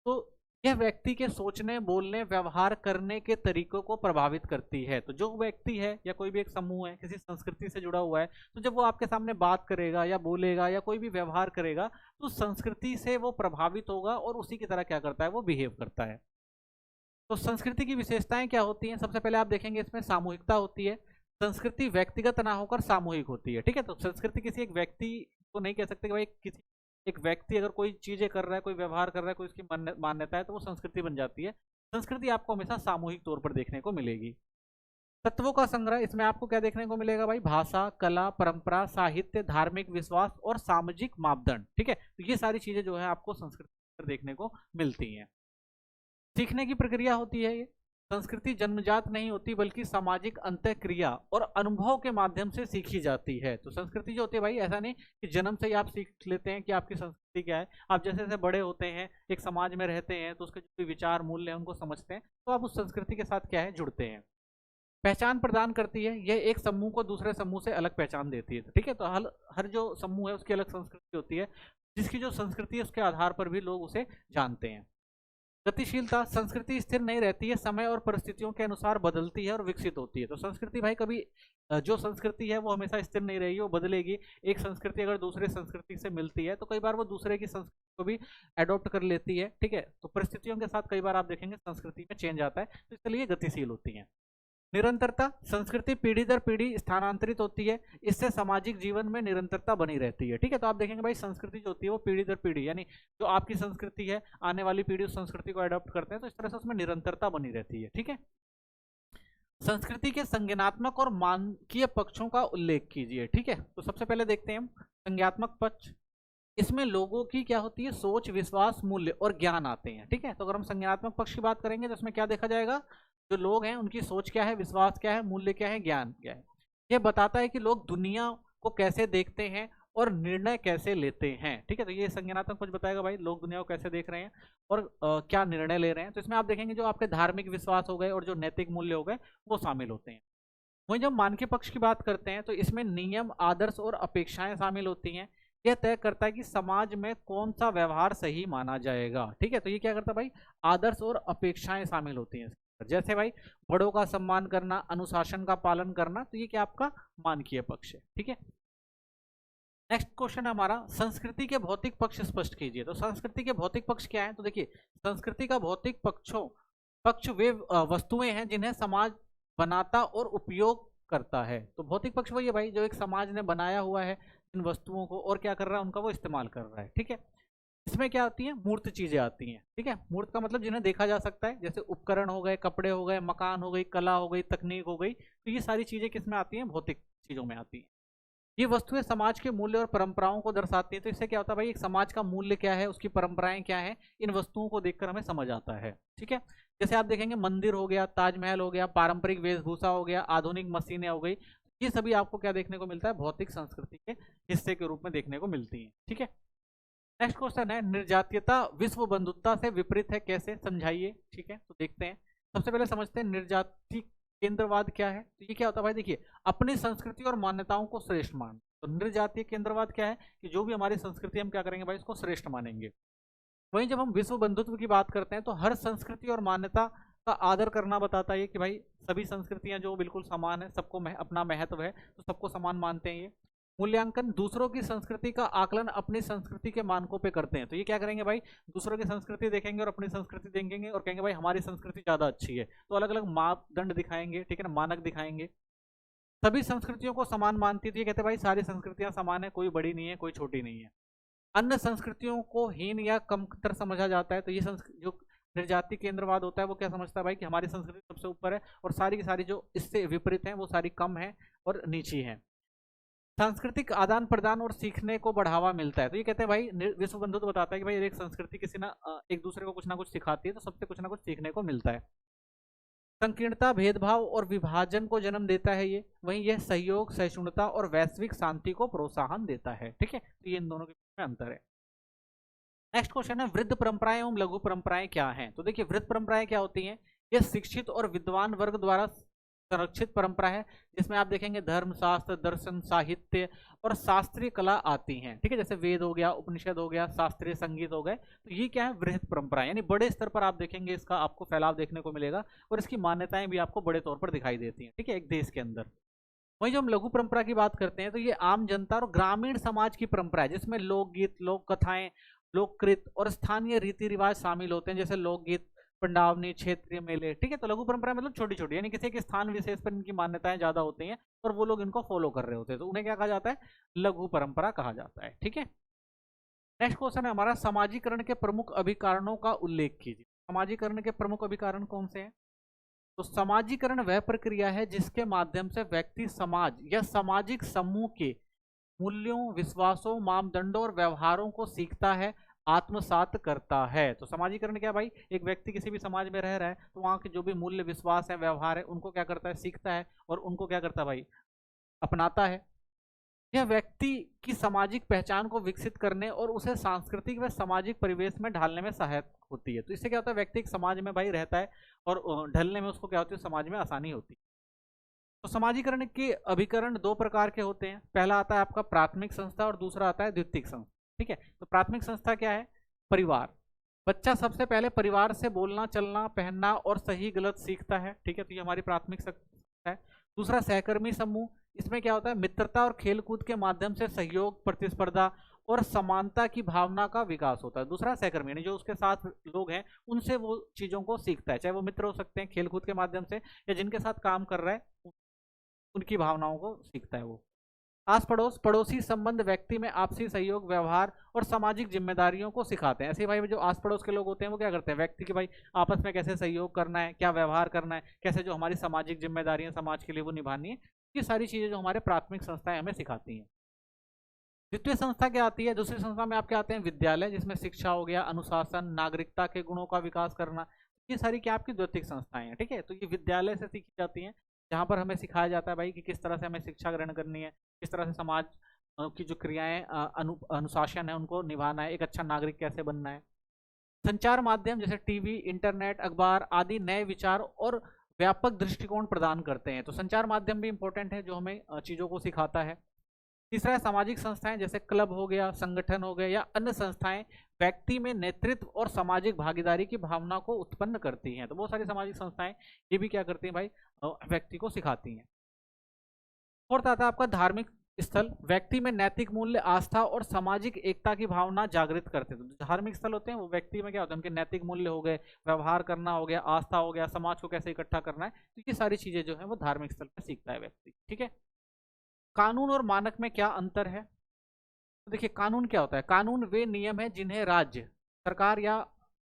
तो यह व्यक्ति के सोचने, बोलने, व्यवहार करने के तरीकों को प्रभावित करती है। तो जो व्यक्ति है या कोई भी एक समूह है किसी संस्कृति से जुड़ा हुआ है, तो जब वो आपके सामने बात करेगा या बोलेगा या कोई भी व्यवहार करेगा तो संस्कृति से वो प्रभावित होगा और उसी की तरह क्या करता है, वो बिहेव करता है। तो संस्कृति की विशेषताएं क्या होती हैं, सबसे पहले आप देखेंगे इसमें सामूहिकता होती है। संस्कृति व्यक्तिगत ना होकर सामूहिक होती है। ठीक है, तो संस्कृति किसी एक व्यक्ति को नहीं कह सकते कि भाई किसी एक व्यक्ति अगर कोई चीजें कर रहा है, कोई व्यवहार कर रहा है, कोई उसकी मान्यता है, तो वो संस्कृति बन जाती है। संस्कृति आपको हमेशा सामूहिक तौर पर देखने को मिलेगी। तत्वों का संग्रह, इसमें आपको क्या देखने को मिलेगा भाई, भाषा, कला, परंपरा, साहित्य, धार्मिक विश्वास और सामाजिक मापदंड। ठीक है, तो ये सारी चीजें जो है आपको संस्कृति पर देखने को मिलती हैं। सीखने की प्रक्रिया होती है ये। संस्कृति जन्मजात नहीं होती बल्कि सामाजिक अंतःक्रिया और अनुभव के माध्यम से सीखी जाती है। तो संस्कृति जो होती है भाई, ऐसा नहीं कि जन्म से ही आप सीख लेते हैं कि आपकी संस्कृति क्या है। आप जैसे जैसे बड़े होते हैं, एक समाज में रहते हैं, तो उसके जो भी विचार मूल्य हैं उनको समझते हैं, तो आप उस संस्कृति के साथ क्या है, जुड़ते हैं। पहचान प्रदान करती है, यह एक समूह को दूसरे समूह से अलग पहचान देती है। ठीक है, तो हर जो समूह है उसकी अलग संस्कृति होती है, जिसकी जो संस्कृति है उसके आधार पर भी लोग उसे जानते हैं। गतिशीलता, संस्कृति स्थिर नहीं रहती है, समय और परिस्थितियों के अनुसार बदलती है और विकसित होती है। तो संस्कृति भाई कभी जो संस्कृति है वो हमेशा स्थिर नहीं रहेगी, वो बदलेगी। एक संस्कृति अगर दूसरे संस्कृति से मिलती है तो कई बार वो दूसरे की संस्कृति को भी अडॉप्ट कर लेती है। ठीक है, तो परिस्थितियों के साथ कई बार आप देखेंगे संस्कृति में चेंज आता है, तो इसलिए गतिशील होती है। निरंतरता, संस्कृति पीढ़ी दर पीढ़ी स्थानांतरित होती है, इससे सामाजिक जीवन में निरंतरता बनी रहती है। ठीक है, तो आप देखेंगे भाई संस्कृति जो होती है वो पीढ़ी दर पीढ़ी, यानी जो आपकी संस्कृति है आने वाली पीढ़ी उस संस्कृति को अडॉप्ट करते हैं, तो इस तरह से उसमें निरंतरता बनी रहती है। ठीक है, संस्कृति के संज्ञानात्मक और मानकीय पक्षों का उल्लेख कीजिए। ठीक है, तो सबसे पहले देखते हैं हम संज्ञात्मक पक्ष। इसमें लोगों की क्या होती है, सोच, विश्वास, मूल्य और ज्ञान आते हैं। ठीक है, तो अगर हम संज्ञानात्मक पक्ष की बात करेंगे तो इसमें क्या देखा जाएगा, जो लोग हैं उनकी सोच क्या है, विश्वास क्या है, मूल्य क्या है, ज्ञान क्या है। यह बताता है कि लोग दुनिया को कैसे देखते हैं और निर्णय कैसे लेते हैं। ठीक है, तो ये संज्ञानात्मक पक्ष बताएगा भाई लोग दुनिया को कैसे देख रहे हैं और क्या निर्णय ले रहे हैं। तो इसमें आप देखेंगे जो आपके धार्मिक विश्वास हो गए और जो नैतिक मूल्य हो गए वो शामिल होते हैं। वहीं जब मानकीय पक्ष की बात करते हैं तो इसमें नियम, आदर्श और अपेक्षाएं शामिल होती हैं। यह तय करता है कि समाज में कौन सा व्यवहार सही माना जाएगा। ठीक है, तो ये क्या करता है भाई, आदर्श और अपेक्षाएं शामिल होती हैं। जैसे भाई बड़ों का सम्मान करना, अनुशासन का पालन करना, तो ये क्या आपका मानकीय पक्ष है। ठीक है, नेक्स्ट क्वेश्चन है हमारा, संस्कृति के भौतिक पक्ष स्पष्ट कीजिए। तो संस्कृति के भौतिक पक्ष क्या है? तो देखिए, संस्कृति का भौतिक पक्ष वे वस्तुएं हैं जिन्हें समाज बनाता और उपयोग करता है। तो भौतिक पक्ष वही है भाई जो एक समाज ने बनाया हुआ है इन वस्तुओं को और क्या कर रहा है, उनका वो इस्तेमाल कर रहा है। ठीक है, इसमें क्या आती है, मूर्त चीजें आती हैं। ठीक है, मूर्त का मतलब जिन्हें देखा जा सकता है, जैसे उपकरण हो गए, कपड़े हो गए, मकान हो गई, कला हो गई, तकनीक हो गई। तो ये सारी चीजें किसमें आती हैं? भौतिक चीजों में आती हैं। ये वस्तुएं समाज के मूल्य और परंपराओं को दर्शाती है। तो इससे क्या होता है भाई, एक समाज का मूल्य क्या है, उसकी परंपराएं क्या है, इन वस्तुओं को देखकर हमें समझ आता है। ठीक है, जैसे आप देखेंगे मंदिर हो गया, ताजमहल हो गया, पारंपरिक वेशभूषा हो गया, आधुनिक मशीनें हो गई, ये सभी आपको क्या देखने को मिलता है? भौतिक संस्कृति के हिस्से के रूप में देखने को मिलती है। ठीक है, नेक्स्ट क्वेश्चन है, निर्जातीयता विश्व बंधुत्व से विपरीत है, कैसे समझाइए। ठीक है, तो देखते हैं, सबसे पहले समझते हैं निर्जाति केंद्रवाद क्या है। तो ये क्या होता है भाई, देखिए, अपनी संस्कृति और मान्यताओं को श्रेष्ठ मान। तो निर्जातीय केंद्रवाद क्या है कि जो भी हमारी संस्कृति, हम क्या करेंगे भाई, इसको श्रेष्ठ मानेंगे। वहीं जब हम विश्व बंधुत्व की बात करते हैं तो हर संस्कृति और मान्यता का आदर करना बताता है कि भाई सभी संस्कृतियां जो बिल्कुल समान है, सबको अपना महत्व है, तो सबको समान मानते हैं ये। मूल्यांकन, दूसरों की संस्कृति का आकलन अपनी संस्कृति के मानकों पे करते हैं। तो ये क्या करेंगे भाई, दूसरों की संस्कृति देखेंगे और अपनी संस्कृति देखेंगे और कहेंगे भाई हमारी संस्कृति ज्यादा अच्छी है, तो अलग अलग मापदंड दिखाएंगे। ठीक है ना, मानक दिखाएंगे। सभी संस्कृतियों को समान मानती थी, ये कहते हैं भाई सारी संस्कृतियां समान है, कोई बड़ी नहीं है, कोई छोटी नहीं है। अन्य संस्कृतियों को हीन या कमतर समझा जाता है। तो ये जो निर्जाति केंद्रवाद होता है वो क्या समझता है भाई कि हमारी संस्कृति सबसे ऊपर है और सारी की सारी जो इससे विपरीत हैं वो सारी कम है और नीची है। सांस्कृतिक आदान प्रदान और सीखने को बढ़ावा मिलता है। तो ये कहते हैं भाई, विश्व बंधुत्व बताता है कि भाई एक संस्कृति किसी ना एक दूसरे को कुछ ना कुछ सिखाती है, तो सबसे कुछ ना कुछ सीखने को मिलता है। संकीर्णता, भेदभाव और विभाजन को जन्म देता है ये। वहीं यह सहयोग, सहिष्णुता और वैश्विक शांति को प्रोत्साहन देता है। ठीक है, तो ये इन दोनों के बीच में अंतर है। नेक्स्ट क्वेश्चन है, वृद्ध परंपराएं एवं लघु परंपराएं क्या हैं। तो देखिए, वृद्ध परंपराएं क्या होती हैं? ये शिक्षित और विद्वान वर्ग द्वारा संरक्षित परंपरा है, जिसमें आप देखेंगे धर्म, शास्त्र, दर्शन, साहित्य और शास्त्रीय कला आती हैं। ठीक है, जैसे वेद हो गया, उपनिषद हो गया, शास्त्रीय संगीत हो गए। तो ये क्या है? वृहद परंपरा, यानी बड़े स्तर पर आप देखेंगे इसका आपको फैलाव देखने को मिलेगा और इसकी मान्यताएं भी आपको बड़े तौर पर दिखाई देती हैं। ठीक है, एक देश के अंदर। वहीं जो हम लघु परंपरा की बात करते हैं तो ये आम जनता और ग्रामीण समाज की परंपरा है, जिसमें लोकगीत, लोक कथाएं, लोककृत और स्थानीय रीति रिवाज शामिल होते हैं, जैसे लोकगीत, पंडावनी, क्षेत्रीय मेले। ठीक है, तो लघु परंपरा मतलब छोटी छोटी, यानी किसी एक स्थान विशेष पर इनकी मान्यताएं ज्यादा होती हैं और वो लोग इनको फॉलो कर रहे होते हैं, तो उन्हें क्या कहा जाता है? लघु परंपरा कहा जाता है। ठीक है, नेक्स्ट क्वेश्चन है हमारा, समाजीकरण के प्रमुख अभिकारणों का उल्लेख कीजिए। समाजीकरण के प्रमुख अभिकारण कौन से हैं? तो समाजीकरण वह प्रक्रिया है जिसके माध्यम से व्यक्ति समाज या सामाजिक समूह के मूल्यों, विश्वासों, मापदंडों और व्यवहारों को सीखता है, आत्मसात करता है। तो समाजीकरण क्या भाई, एक व्यक्ति किसी भी समाज में रह रहा है तो वहां के जो भी मूल्य, विश्वास है, व्यवहार है, उनको क्या करता है? सीखता है और उनको क्या करता है भाई? अपनाता है। यह व्यक्ति की सामाजिक पहचान को विकसित करने और उसे सांस्कृतिक व सामाजिक परिवेश में ढालने में सहायक होती है। तो इससे क्या होता है? व्यक्ति एक समाज में भाई रहता है और ढलने में उसको क्या होती है? समाज में आसानी होती है। तो समाजीकरण के अभिकरण दो प्रकार के होते हैं। पहला आता है आपका प्राथमिक संस्था और दूसरा आता है द्वितीयक संस्था। ठीक है, तो प्राथमिक संस्था क्या है? परिवार। बच्चा सबसे पहले परिवार से बोलना, चलना, पहनना और सही गलत सीखता है। ठीक है, तो ये हमारी प्राथमिक संस्था है। दूसरा सहकर्मी समूह, इसमें क्या होता है? मित्रता और खेलकूद के माध्यम से सहयोग, प्रतिस्पर्धा और समानता की भावना का विकास होता है। दूसरा सहकर्मी, यानी जो उसके साथ लोग हैं उनसे वो चीजों को सीखता है, चाहे वो मित्र हो सकते हैं खेलकूद के माध्यम से, या जिनके साथ काम कर रहा है उनकी भावनाओं को सीखता है वो। आस पड़ोस, पड़ोसी संबंध व्यक्ति में आपसी सहयोग, व्यवहार और सामाजिक जिम्मेदारियों को सिखाते हैं। ऐसे भाई जो आस पड़ोस के लोग होते हैं वो क्या करते हैं? व्यक्ति के भाई आपस में कैसे सहयोग करना है, क्या व्यवहार करना है, कैसे जो हमारी सामाजिक जिम्मेदारियां समाज के लिए वो निभानी है, ये सारी चीजें जो हमारे प्राथमिक संस्थाएं हमें सिखाती हैं। द्वितीय संस्था क्या आती है? दूसरी संस्था में आपके आते हैं विद्यालय, जिसमें शिक्षा हो गया, अनुशासन, नागरिकता के गुणों का विकास करना, ये सारी क्या आपकी द्वितीय संस्थाएं हैं। ठीक है, तो ये विद्यालय से सीखी जाती हैं, जहाँ पर हमें सिखाया जाता है भाई कि किस तरह से हमें शिक्षा ग्रहण करनी है, किस तरह से समाज की जो क्रियाएं, अनुशासन है, उनको निभाना है, एक अच्छा नागरिक कैसे बनना है। संचार माध्यम जैसे टीवी, इंटरनेट, अखबार आदि नए विचार और व्यापक दृष्टिकोण प्रदान करते हैं। तो संचार माध्यम भी इंपॉर्टेंट है जो हमें चीज़ों को सिखाता है। तीसरा है सामाजिक संस्थाएं, जैसे क्लब हो गया, संगठन हो गए या अन्य संस्थाएं व्यक्ति में नेतृत्व और सामाजिक भागीदारी की भावना को उत्पन्न करती हैं। तो बहुत सारी सामाजिक संस्थाएं ये भी क्या करती हैं भाई, व्यक्ति को सिखाती हैं। फोर्थ आता है आपका धार्मिक स्थल, व्यक्ति में नैतिक मूल्य, आस्था और सामाजिक एकता की भावना जागृत करते हैं। तो धार्मिक स्थल होते हैं वो व्यक्ति में क्या होता है, उनके नैतिक मूल्य हो गए, व्यवहार करना हो गया, आस्था हो गया, समाज को कैसे इकट्ठा करना है, तो ये सारी चीजें जो है वो धार्मिक स्थल पर सीखता है व्यक्ति। ठीक है, कानून और मानक में क्या अंतर है? तो देखिए कानून क्या होता है, कानून वे नियम है जिन्हें राज्य सरकार या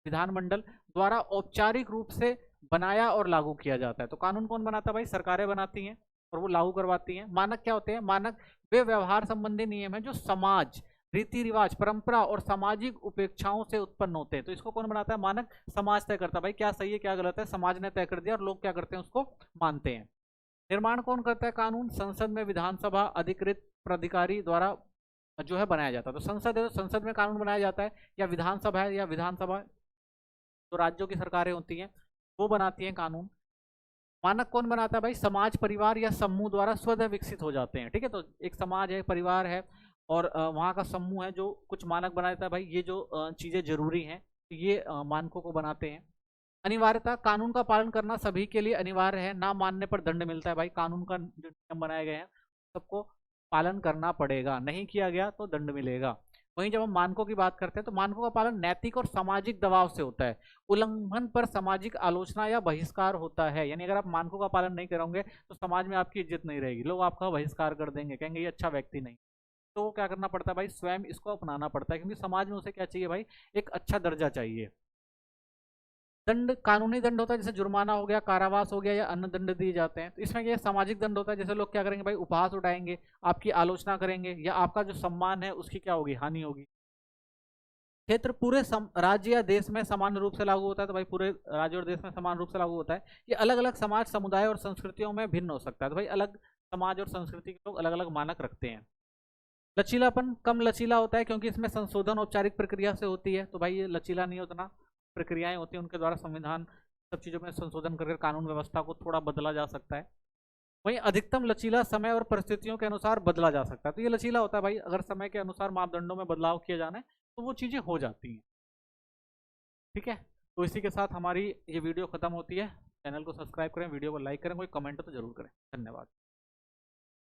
विधानमंडल द्वारा औपचारिक रूप से बनाया और लागू किया जाता है। तो कानून कौन बनाता है भाई, सरकारें बनाती हैं और वो लागू करवाती हैं। मानक क्या होते हैं, मानक वे व्यवहार संबंधी नियम है जो समाज, रीति रिवाज, परंपरा और सामाजिक उपेक्षाओं से उत्पन्न होते हैं। तो इसको कौन बनाता है, मानक समाज तय करता है। भाई क्या सही है क्या गलत है, समाज ने तय कर दिया और लोग क्या करते हैं, उसको मानते हैं। निर्माण कौन करता है कानून, संसद में विधानसभा अधिकृत प्राधिकारी द्वारा जो है बनाया जाता है। तो संसद है, तो संसद में कानून बनाया जाता है, या विधानसभा है, या विधानसभा तो राज्यों की सरकारें होती हैं वो बनाती हैं कानून। मानक कौन बनाता है भाई, समाज, परिवार या समूह द्वारा स्वतः विकसित हो जाते हैं। ठीक है, तो एक समाज है, परिवार है और वहाँ का समूह है जो कुछ मानक बनाता है। भाई ये जो चीज़ें जरूरी हैं ये मानकों को बनाते हैं। अनिवार्यता, कानून का पालन करना सभी के लिए अनिवार्य है, ना मानने पर दंड मिलता है। भाई कानून का जो नियम बनाए गए हैं सबको पालन करना पड़ेगा, नहीं किया गया तो दंड मिलेगा। वहीं जब हम मानकों की बात करते हैं तो मानकों का पालन नैतिक और सामाजिक दबाव से होता है, उल्लंघन पर सामाजिक आलोचना या बहिष्कार होता है। यानी अगर आप मानकों का पालन नहीं करोगे तो समाज में आपकी इज्जत नहीं रहेगी, लोग आपका बहिष्कार कर देंगे, कहेंगे ये अच्छा व्यक्ति नहीं। तो क्या करना पड़ता है भाई, स्वयं इसको अपनाना पड़ता है, क्योंकि समाज में उसे क्या चाहिए भाई, एक अच्छा दर्जा चाहिए। दंड, कानूनी दंड होता है जैसे जुर्माना हो गया, कारावास हो गया, या अन्य दंड दिए जाते हैं। तो इसमें क्या सामाजिक दंड होता है, जैसे लोग क्या करेंगे भाई, उपहास उठाएंगे, आपकी आलोचना करेंगे, या आपका जो सम्मान है उसकी क्या होगी, हानि होगी। क्षेत्र, पूरे राज्य या देश में समान रूप से लागू होता है। तो भाई पूरे राज्य और देश में समान रूप से लागू होता है। ये अलग अलग समाज, समुदाय और संस्कृतियों में भिन्न हो सकता है। तो भाई अलग समाज और संस्कृति के लोग अलग अलग मानक रखते हैं। लचीलापन, कम लचीला होता है क्योंकि इसमें संशोधन औपचारिक प्रक्रिया से होती है। तो भाई ये लचीला नहीं होता ना, प्रक्रियाएं होती हैं उनके द्वारा संविधान सब चीज़ों में संशोधन करके कानून व्यवस्था को थोड़ा बदला जा सकता है। वहीं अधिकतम लचीला समय और परिस्थितियों के अनुसार बदला जा सकता है। तो ये लचीला होता है भाई, अगर समय के अनुसार मापदंडों में बदलाव किया जाना है तो वो चीज़ें हो जाती हैं। ठीक है, तो इसी के साथ हमारी ये वीडियो खत्म होती है। चैनल को सब्सक्राइब करें, वीडियो को लाइक करें, कोई कमेंट तो जरूर करें। धन्यवाद।